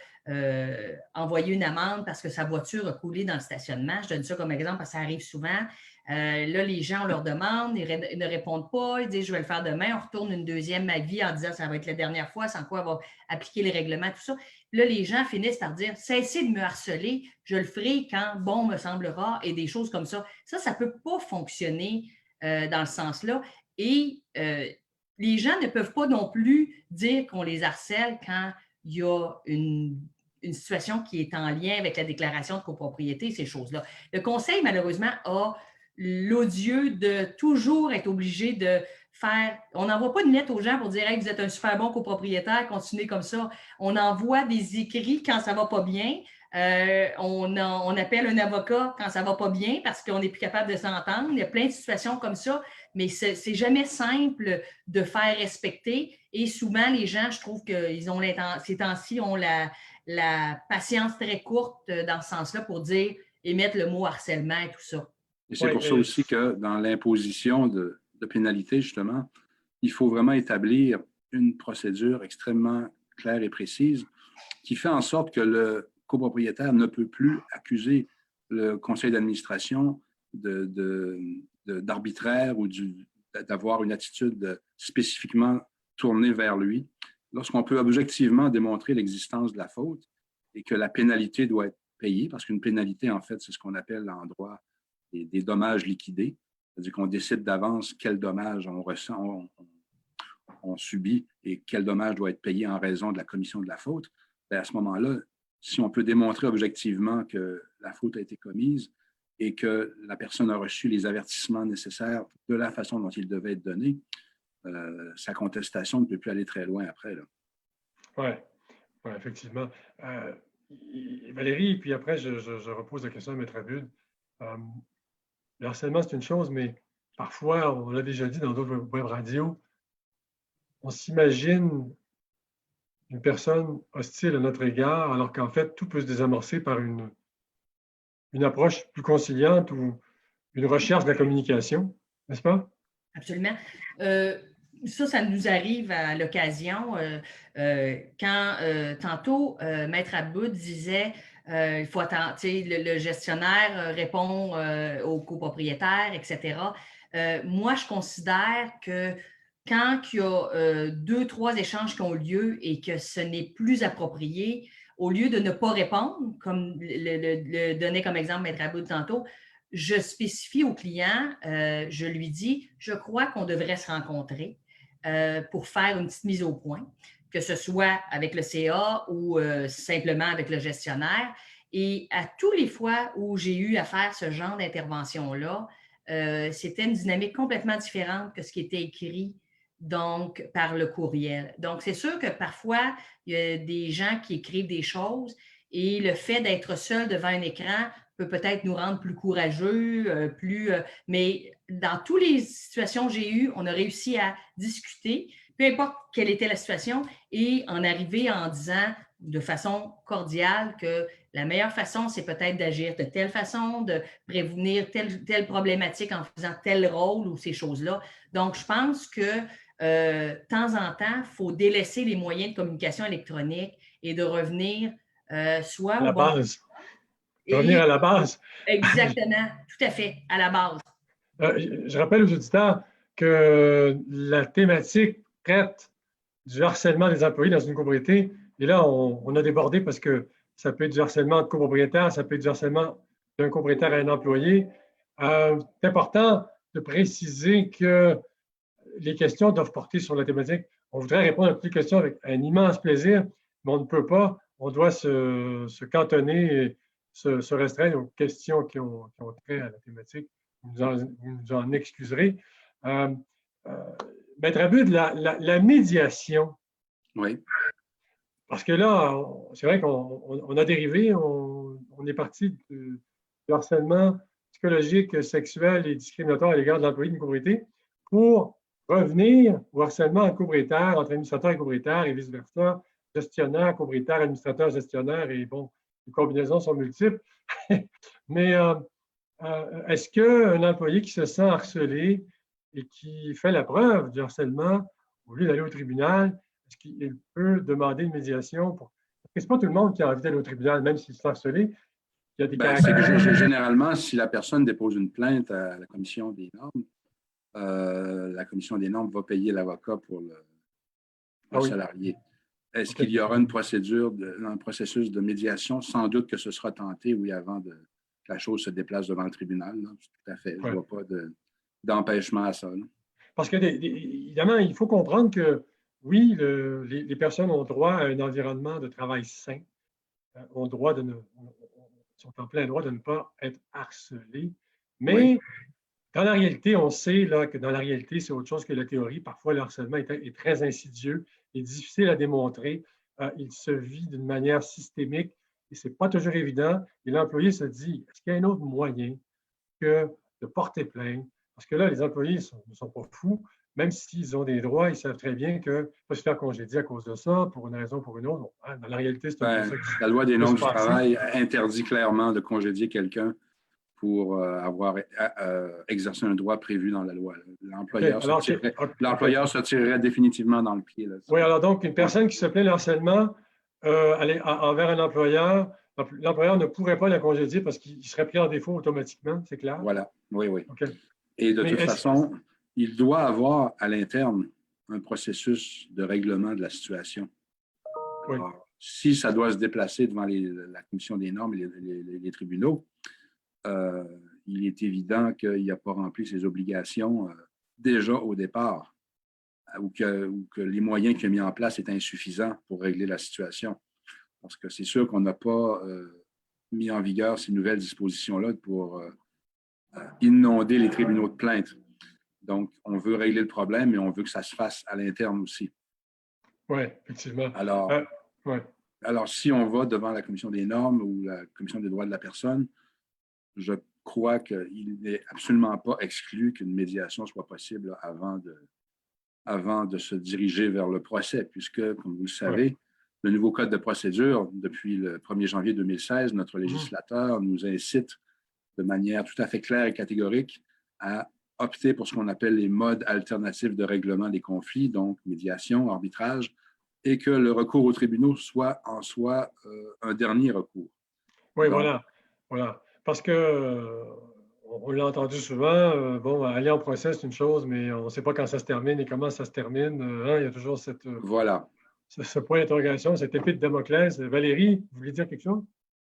C: envoyer une amende parce que sa voiture a coulé dans le stationnement. Je donne ça comme exemple parce que ça arrive souvent. Là, les gens, on leur demande, ils ne répondent pas, ils disent « je vais le faire demain », on retourne une deuxième avis en disant « ça va être la dernière fois, sans quoi on va appliquer les règlements », tout ça. Là, les gens finissent par dire « cessez de me harceler, je le ferai quand bon me semblera » et des choses comme ça. Ça ne peut pas fonctionner dans ce sens-là. Et les gens ne peuvent pas non plus dire qu'on les harcèle quand il y a une situation qui est en lien avec la déclaration de copropriété, ces choses-là. Le conseil, malheureusement, a l'odieux de toujours être obligé de faire... On n'envoie pas de lettre aux gens pour dire hey, « vous êtes un super bon copropriétaire, continuez comme ça ». On envoie des écrits quand ça ne va pas bien. On appelle un avocat quand ça ne va pas bien parce qu'on n'est plus capable de s'entendre. Il y a plein de situations comme ça, mais c'est jamais simple de faire respecter. Et souvent, les gens, je trouve que ces temps-ci, ont la patience très courte dans ce sens-là pour dire et mettre le mot harcèlement et tout ça.
B: Et c'est pour ça aussi que dans l'imposition de pénalités, justement, il faut vraiment établir une procédure extrêmement claire et précise qui fait en sorte que le copropriétaire ne peut plus accuser le conseil d'administration d'arbitraire ou d'avoir une attitude spécifiquement tournée vers lui. Lorsqu'on peut objectivement démontrer l'existence de la faute et que la pénalité doit être payée, parce qu'une pénalité, en fait, c'est ce qu'on appelle en droit des dommages liquidés, c'est-à-dire qu'on décide d'avance quel dommage on ont subi et quel dommage doit être payé en raison de la commission de la faute, bien, à ce moment-là, si on peut démontrer objectivement que la faute a été commise et que la personne a reçu les avertissements nécessaires de la façon dont il devait être donné, sa contestation ne peut plus aller très loin après.
A: Oui, ouais, effectivement. Valérie, puis après, je repose la question à Maître Abud. Le harcèlement, c'est une chose, mais parfois, on l'a déjà dit dans d'autres web radios, on s'imagine une personne hostile à notre égard, alors qu'en fait, tout peut se désamorcer par une approche plus conciliante ou une recherche de la communication, n'est-ce pas?
C: Absolument. Ça nous arrive à l'occasion quand tantôt Maître Aboud disait il faut attendre, le gestionnaire répond aux copropriétaires, etc. Moi, je considère que quand il y a 2-3 échanges qui ont lieu et que ce n'est plus approprié, au lieu de ne pas répondre, comme le donnait comme exemple Maître Aboud tantôt, je spécifie au client, je lui dis, je crois qu'on devrait se rencontrer pour faire une petite mise au point, que ce soit avec le CA ou simplement avec le gestionnaire. Et à tous les fois où j'ai eu à faire ce genre d'intervention-là, c'était une dynamique complètement différente que ce qui était écrit donc par le courriel. Donc, c'est sûr que parfois, il y a des gens qui écrivent des choses et le fait d'être seul devant un écran peut peut-être nous rendre plus courageux, mais dans toutes les situations que j'ai eues, on a réussi à discuter, peu importe quelle était la situation, et en arriver en disant de façon cordiale que la meilleure façon, c'est peut-être d'agir de telle façon, de prévenir telle problématique en faisant tel rôle ou ces choses-là. Donc, je pense que de temps en temps, il faut délaisser les moyens de communication électronique et de revenir soit
A: À
C: au
A: la
C: bon...
A: base. Revenir
C: Et
A: à la base.
C: exactement, tout à fait, à la base.
A: Je rappelle aux auditeurs que la thématique traite du harcèlement des employés dans une copropriété. Et là, on a débordé parce que ça peut être du harcèlement de copropriétaire, ça peut être du harcèlement d'un copropriétaire à un employé. C'est important de préciser que les questions doivent porter sur la thématique. On voudrait répondre à toutes les questions avec un immense plaisir, mais on ne peut pas. On doit se cantonner et se restreindre aux questions qui ont trait à la thématique. Vous nous en excuserez. Maître Abud, la médiation.
B: Oui.
A: Parce que là, c'est vrai qu'on a dérivé, on est parti du harcèlement psychologique, sexuel et discriminatoire à l'égard de l'employé d'une copropriété pour revenir au harcèlement en copropriétaire, entre administrateur et copropriétaire et vice-versa, gestionnaire, copropriétaire, administrateur, gestionnaire, et bon, les combinaisons sont multiples. Mais est-ce qu'un employé qui se sent harcelé et qui fait la preuve du harcèlement, au lieu d'aller au tribunal, est-ce qu'il peut demander une médiation? Parce que ce n'est pas tout le monde qui a envie d'aller au tribunal, même s'il se sent harcelé. Il y a des
B: caractères. Généralement, si la personne dépose une plainte à la commission des normes, la commission des normes va payer l'avocat pour le salarié. Est-ce qu'il y aura une procédure, un processus de médiation? Sans doute que ce sera tenté, oui, avant que la chose se déplace devant le tribunal. Là. Tout à fait. Je ne vois pas d'empêchement à ça. Là.
A: Parce que, évidemment, il faut comprendre que, oui, les personnes ont droit à un environnement de travail sain, ont droit sont en plein droit de ne pas être harcelés. Mais dans la réalité, on sait là, que dans la réalité, c'est autre chose que la théorie. Parfois, le harcèlement est très insidieux et difficile à démontrer. Il se vit d'une manière systémique et ce n'est pas toujours évident. Et l'employé se dit, est-ce qu'il y a un autre moyen que de porter plainte? Parce que là, les employés ne sont pas fous. Même s'ils ont des droits, ils savent très bien qu'ils peuvent se faire congédier à cause de ça, pour une raison ou pour une autre. Bon, dans la réalité, c'est un peu ça qui
B: la loi des normes du travail interdit clairement de congédier quelqu'un pour avoir exercé un droit prévu dans la loi. L'employeur se tirerait définitivement dans le pied. Là,
A: oui, alors donc, une personne qui se plaint de harcèlement envers un employeur, l'employeur ne pourrait pas la congédier parce qu'il serait pris en défaut automatiquement, c'est clair?
B: Voilà, oui.
A: Okay.
B: Et de toute façon, il doit avoir à l'interne un processus de règlement de la situation. Alors, si ça doit se déplacer devant la commission des normes et les tribunaux, il est évident qu'il n'a pas rempli ses obligations déjà au départ. ou que les moyens qu'il a mis en place est insuffisant pour régler la situation. Parce que c'est sûr qu'on n'a pas mis en vigueur ces nouvelles dispositions-là pour inonder les tribunaux de plainte. Donc, on veut régler le problème, mais on veut que ça se fasse à l'interne aussi.
A: Oui, effectivement.
B: Alors,
A: ouais.
B: alors, si on va devant la Commission des normes ou la Commission des droits de la personne, je crois qu'il n'est absolument pas exclu qu'une médiation soit possible avant de se diriger vers le procès, puisque, comme vous le savez, le nouveau code de procédure, depuis le 1er janvier 2016, notre législateur nous incite de manière tout à fait claire et catégorique à opter pour ce qu'on appelle les modes alternatifs de règlement des conflits, donc médiation, arbitrage, et que le recours aux tribunaux soit en soi un dernier recours.
A: Oui, donc, voilà. Parce que, on l'a entendu souvent, bon, aller en procès, c'est une chose, mais on ne sait pas quand ça se termine et comment ça se termine. Il y a toujours ce point d'interrogation, cette épée de Damoclès. Valérie, vous voulez dire quelque chose?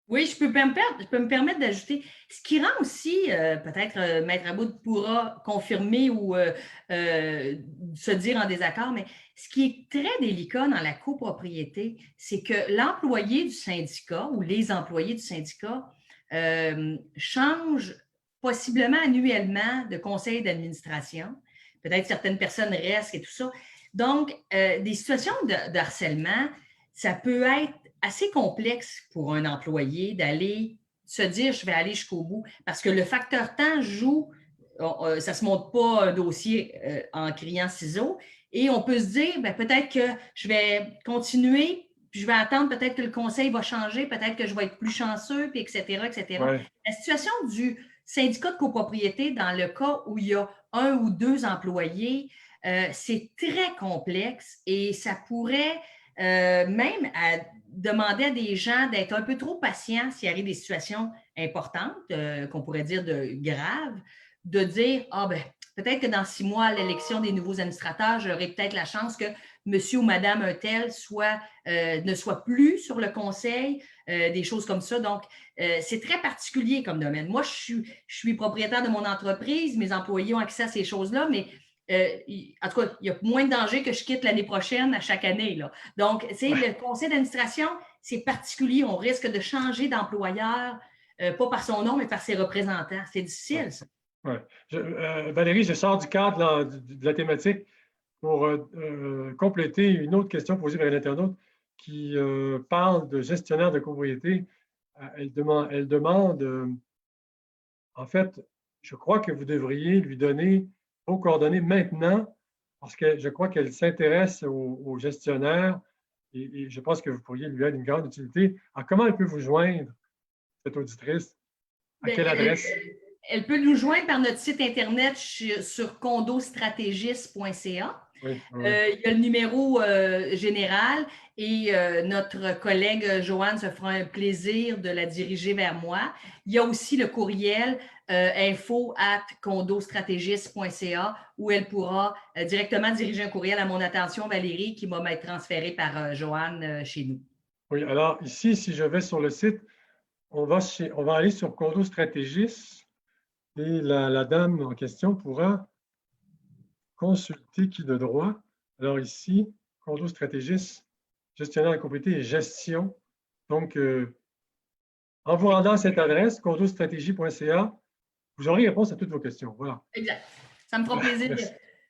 C: Oui, je peux me permettre d'ajouter. Ce qui rend aussi, peut-être Maître Aboud pourra confirmer ou se dire en désaccord, mais ce qui est très délicat dans la copropriété, c'est que l'employé du syndicat ou les employés du syndicat changent possiblement annuellement de conseil d'administration. Peut-être certaines personnes restent et tout ça. Donc, des situations de harcèlement, ça peut être assez complexe pour un employé d'aller se dire je vais aller jusqu'au bout parce que le facteur temps joue, ça ne se monte pas un dossier en criant ciseaux et on peut se dire peut-être que je vais continuer puis je vais attendre peut-être que le conseil va changer, peut-être que je vais être plus chanceux, puis etc., etc.
A: Ouais.
C: La situation du syndicat de copropriété dans le cas où il y a un ou deux employés, c'est très complexe et ça pourrait même demander à des gens d'être un peu trop patients s'il arrive des situations importantes, qu'on pourrait dire graves, de dire peut-être que dans 6 mois, à l'élection des nouveaux administrateurs, j'aurai peut-être la chance que monsieur ou madame un tel ne soit plus sur le conseil, des choses comme ça. Donc, c'est très particulier comme domaine. Moi, je suis propriétaire de mon entreprise, mes employés ont accès à ces choses-là, mais en tout cas, il y a moins de danger que je quitte l'année prochaine à chaque année. Là. Donc, le conseil d'administration, c'est particulier. On risque de changer d'employeur, pas par son nom, mais par ses représentants. C'est difficile, ça.
A: Ouais. Valérie, je sors du cadre de la thématique pour compléter une autre question posée par un internaute qui parle de gestionnaire de copropriété. Elle demande en fait, je crois que vous devriez lui donner vos coordonnées maintenant parce que je crois qu'elle s'intéresse aux gestionnaires et je pense que vous pourriez lui être d'une grande utilité. Alors, comment elle peut vous joindre, cette auditrice? À quelle adresse?
C: Elle peut nous joindre par notre site Internet sur condostrategist.ca.
A: Oui.
C: Il y a le numéro général et notre collègue Joanne se fera un plaisir de la diriger vers moi. Il y a aussi le courriel info@condostrategist.ca où elle pourra directement diriger un courriel à mon attention, Valérie, qui va m'être transféré par Joanne chez nous.
A: Oui, alors ici, si je vais sur le site, on va aller sur Condo Stratégiste et la dame en question pourra consulter qui de droit. Alors ici, Condo Stratégiste, gestionnaire de copropriété et gestion. Donc, en vous rendant à cette adresse, condostratégie.ca, vous aurez réponse à toutes vos questions. Voilà.
C: Exact. Ça me fera plaisir.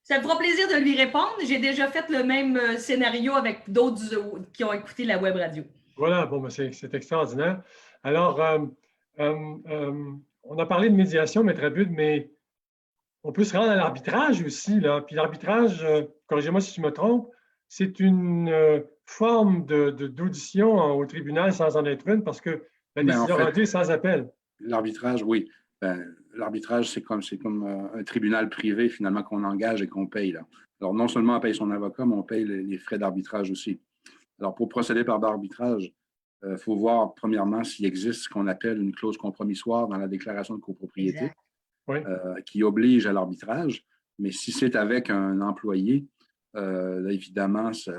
C: Ça me fera plaisir de lui répondre. J'ai déjà fait le même scénario avec d'autres qui ont écouté la web radio.
A: Voilà, bon, c'est extraordinaire. Alors, on a parlé de médiation, Maître Abud, mais on peut se rendre à l'arbitrage aussi. Là. Puis l'arbitrage, corrigez-moi si je me trompe, c'est une forme d'audition au tribunal sans en être une parce que la décision rendue est sans appel.
B: L'arbitrage, oui. L'arbitrage, c'est comme un tribunal privé, finalement, qu'on engage et qu'on paye. Là. Alors, non seulement on paye son avocat, mais on paye les frais d'arbitrage aussi. Alors, pour procéder par arbitrage, il faut voir, premièrement, s'il existe ce qu'on appelle une clause compromissoire dans la déclaration de copropriété qui oblige à l'arbitrage. Mais si c'est avec un employé, là, évidemment, ça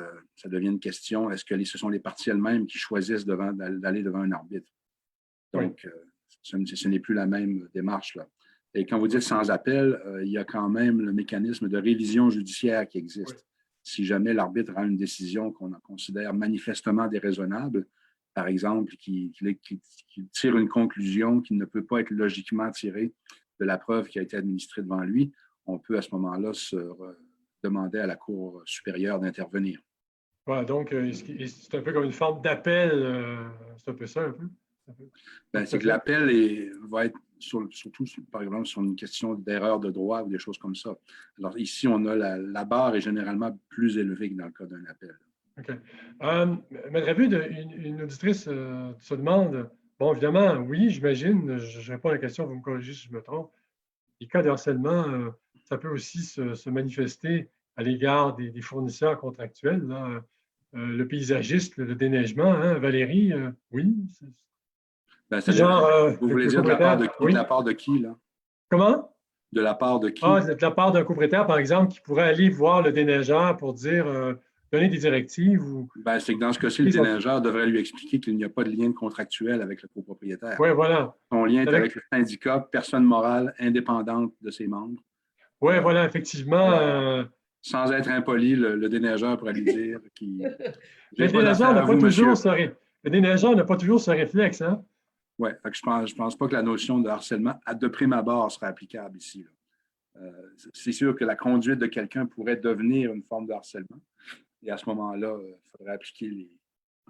B: devient une question. Est-ce que ce sont les parties elles-mêmes qui choisissent d'aller devant un arbitre? Donc, ce n'est plus la même démarche. Là. Et quand vous dites sans appel, il y a quand même le mécanisme de révision judiciaire qui existe. si jamais l'arbitre a une décision qu'on considère manifestement déraisonnable, par exemple, qui tire une conclusion qui ne peut pas être logiquement tirée de la preuve qui a été administrée devant lui, on peut à ce moment-là demander à la Cour supérieure d'intervenir.
A: Voilà, donc, c'est un peu comme une forme d'appel, c'est un peu ça, un peu?
B: Ben, c'est que l'appel va être surtout, par exemple, sur une question d'erreur de droit ou des choses comme ça. Alors ici, on a la barre est généralement plus élevée que dans le cas d'un appel.
A: OK. Maître Abud, une auditrice se demande, bon, évidemment, oui, j'imagine, je réponds à la question, vous me corrigez si je me trompe, les cas de harcèlement, ça peut aussi se manifester à l'égard des fournisseurs contractuels, là. Le paysagiste, le déneigement, hein, Valérie, oui.
B: Ben,
A: Genre,
B: vous voulez dire de la part de qui, là?
A: Comment?
B: De la part de qui?
A: Ah, de la part d'un copropriétaire, par exemple, qui pourrait aller voir le déneigeur pour dire, donner des directives ou…
B: Ben, c'est que dans ce cas-ci, le déneigeur devrait lui expliquer qu'il n'y a pas de lien contractuel avec le copropriétaire.
A: Oui, voilà.
B: Son lien est avec le syndicat, personne morale indépendante de ses membres.
A: Oui, voilà, effectivement.
B: Sans être impoli, le déneigeur pourrait lui dire qu'il…
A: Le déneigeur n'a pas toujours ce réflexe, hein?
B: Oui, je pense pas que la notion de harcèlement, de prime abord, serait applicable ici. C'est sûr que la conduite de quelqu'un pourrait devenir une forme de harcèlement. Et à ce moment-là, il faudrait appliquer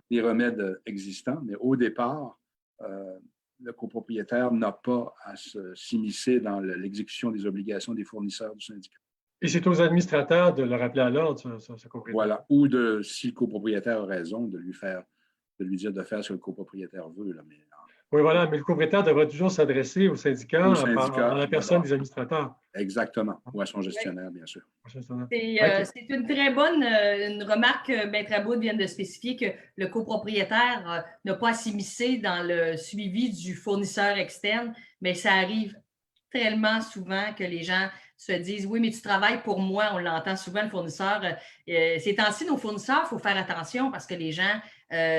B: les remèdes existants. Mais au départ, le copropriétaire n'a pas à s'immiscer dans l'exécution des obligations des fournisseurs du syndicat.
A: Et c'est aux administrateurs de le rappeler à l'ordre, ce copropriétaire.
B: Voilà. Ou si le copropriétaire a raison, de lui dire de faire ce que le copropriétaire veut. Là.
A: Oui, voilà, mais le copropriétaire devrait toujours s'adresser au syndicat en la personne des administrateurs.
B: Exactement, ou à son gestionnaire, bien sûr.
C: C'est une très bonne une remarque que Maître Aboud vient de spécifier, que le copropriétaire n'a pas à s'immiscer dans le suivi du fournisseur externe, mais ça arrive tellement souvent que les gens se disent « Oui, mais tu travailles pour moi ». On l'entend souvent, le fournisseur. Ces temps-ci, nos fournisseurs, il faut faire attention parce que les gens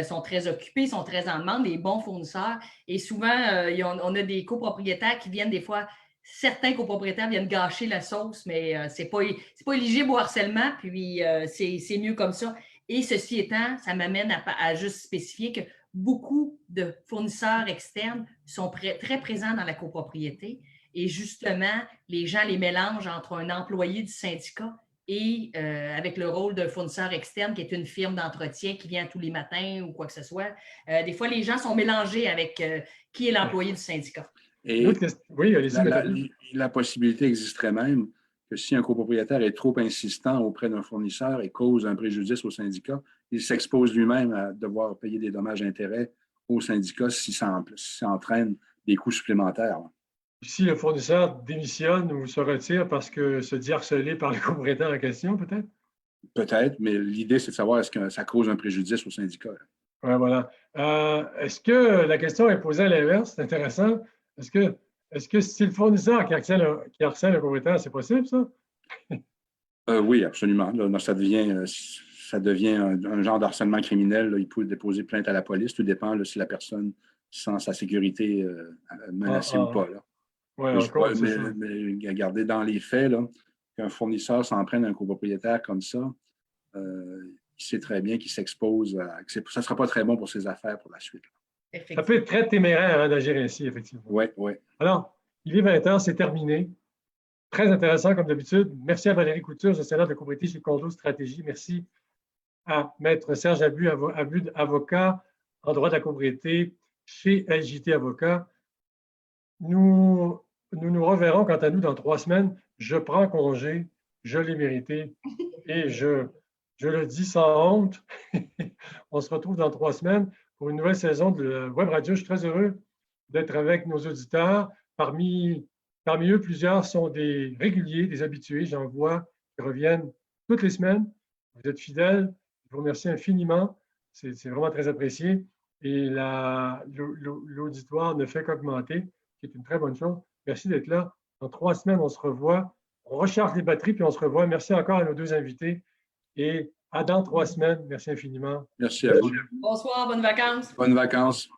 C: sont très occupés, sont très en demande, des bons fournisseurs. Et souvent, on a des copropriétaires qui viennent des fois, certains copropriétaires viennent gâcher la sauce, mais c'est pas éligible au harcèlement, puis c'est mieux comme ça. Et ceci étant, ça m'amène à juste spécifier que beaucoup de fournisseurs externes sont très présents dans la copropriété. Et justement, les gens les mélangent entre un employé du syndicat et avec le rôle d'un fournisseur externe qui est une firme d'entretien qui vient tous les matins ou quoi que ce soit. Des fois, les gens sont mélangés avec qui est l'employé du syndicat.
B: Et oui, la possibilité existerait même que si un copropriétaire est trop insistant auprès d'un fournisseur et cause un préjudice au syndicat, il s'expose lui-même à devoir payer des dommages-intérêts au syndicat si ça entraîne des coûts supplémentaires.
A: Si le fournisseur démissionne ou se retire parce que se dit harcelé par le copropriétaire en question, peut-être? Peut-être,
B: mais l'idée, c'est de savoir est-ce que ça cause un préjudice au syndicat.
A: Oui, voilà. Est-ce que la question est posée à l'inverse? C'est intéressant. Est-ce que si le fournisseur qui harcèle le copropriétaire, c'est possible, ça?
B: Oui, absolument. Là, ça devient un genre de harcèlement criminel. Là. Il peut déposer plainte à la police. Tout dépend là, si la personne sent sa sécurité menacée ou pas. Là.
A: Oui,
B: mais regardez dans les faits, qu'un fournisseur s'en prenne à un copropriétaire comme ça, il sait très bien qu'il s'expose ça ne sera pas très bon pour ses affaires pour la suite.
A: Ça peut être très téméraire d'agir ainsi, effectivement.
B: Oui, oui.
A: Alors, il est 20h, c'est terminé. Très intéressant, comme d'habitude. Merci à Valérie Couture, gestionnaire de copropriété chez Condo Stratégie. Merci à Maître Serge Abud, avocat en droit de la copropriété chez LJT Avocats. Nous nous reverrons, quant à nous, dans 3 semaines. Je prends congé, je l'ai mérité et je le dis sans honte. On se retrouve dans 3 semaines pour une nouvelle saison de Web Radio. Je suis très heureux d'être avec nos auditeurs. Parmi eux, plusieurs sont des réguliers, des habitués. J'en vois qui reviennent toutes les semaines. Vous êtes fidèles. Je vous remercie infiniment. C'est vraiment très apprécié. Et l'auditoire ne fait qu'augmenter, qui est une très bonne chose. Merci d'être là. Dans 3 semaines, on se revoit. On recharge les batteries, puis on se revoit. Merci encore à nos 2 invités. Et à dans 3 semaines. Merci infiniment.
B: Merci à vous.
C: Bonsoir, bonnes vacances.
B: Bonnes vacances.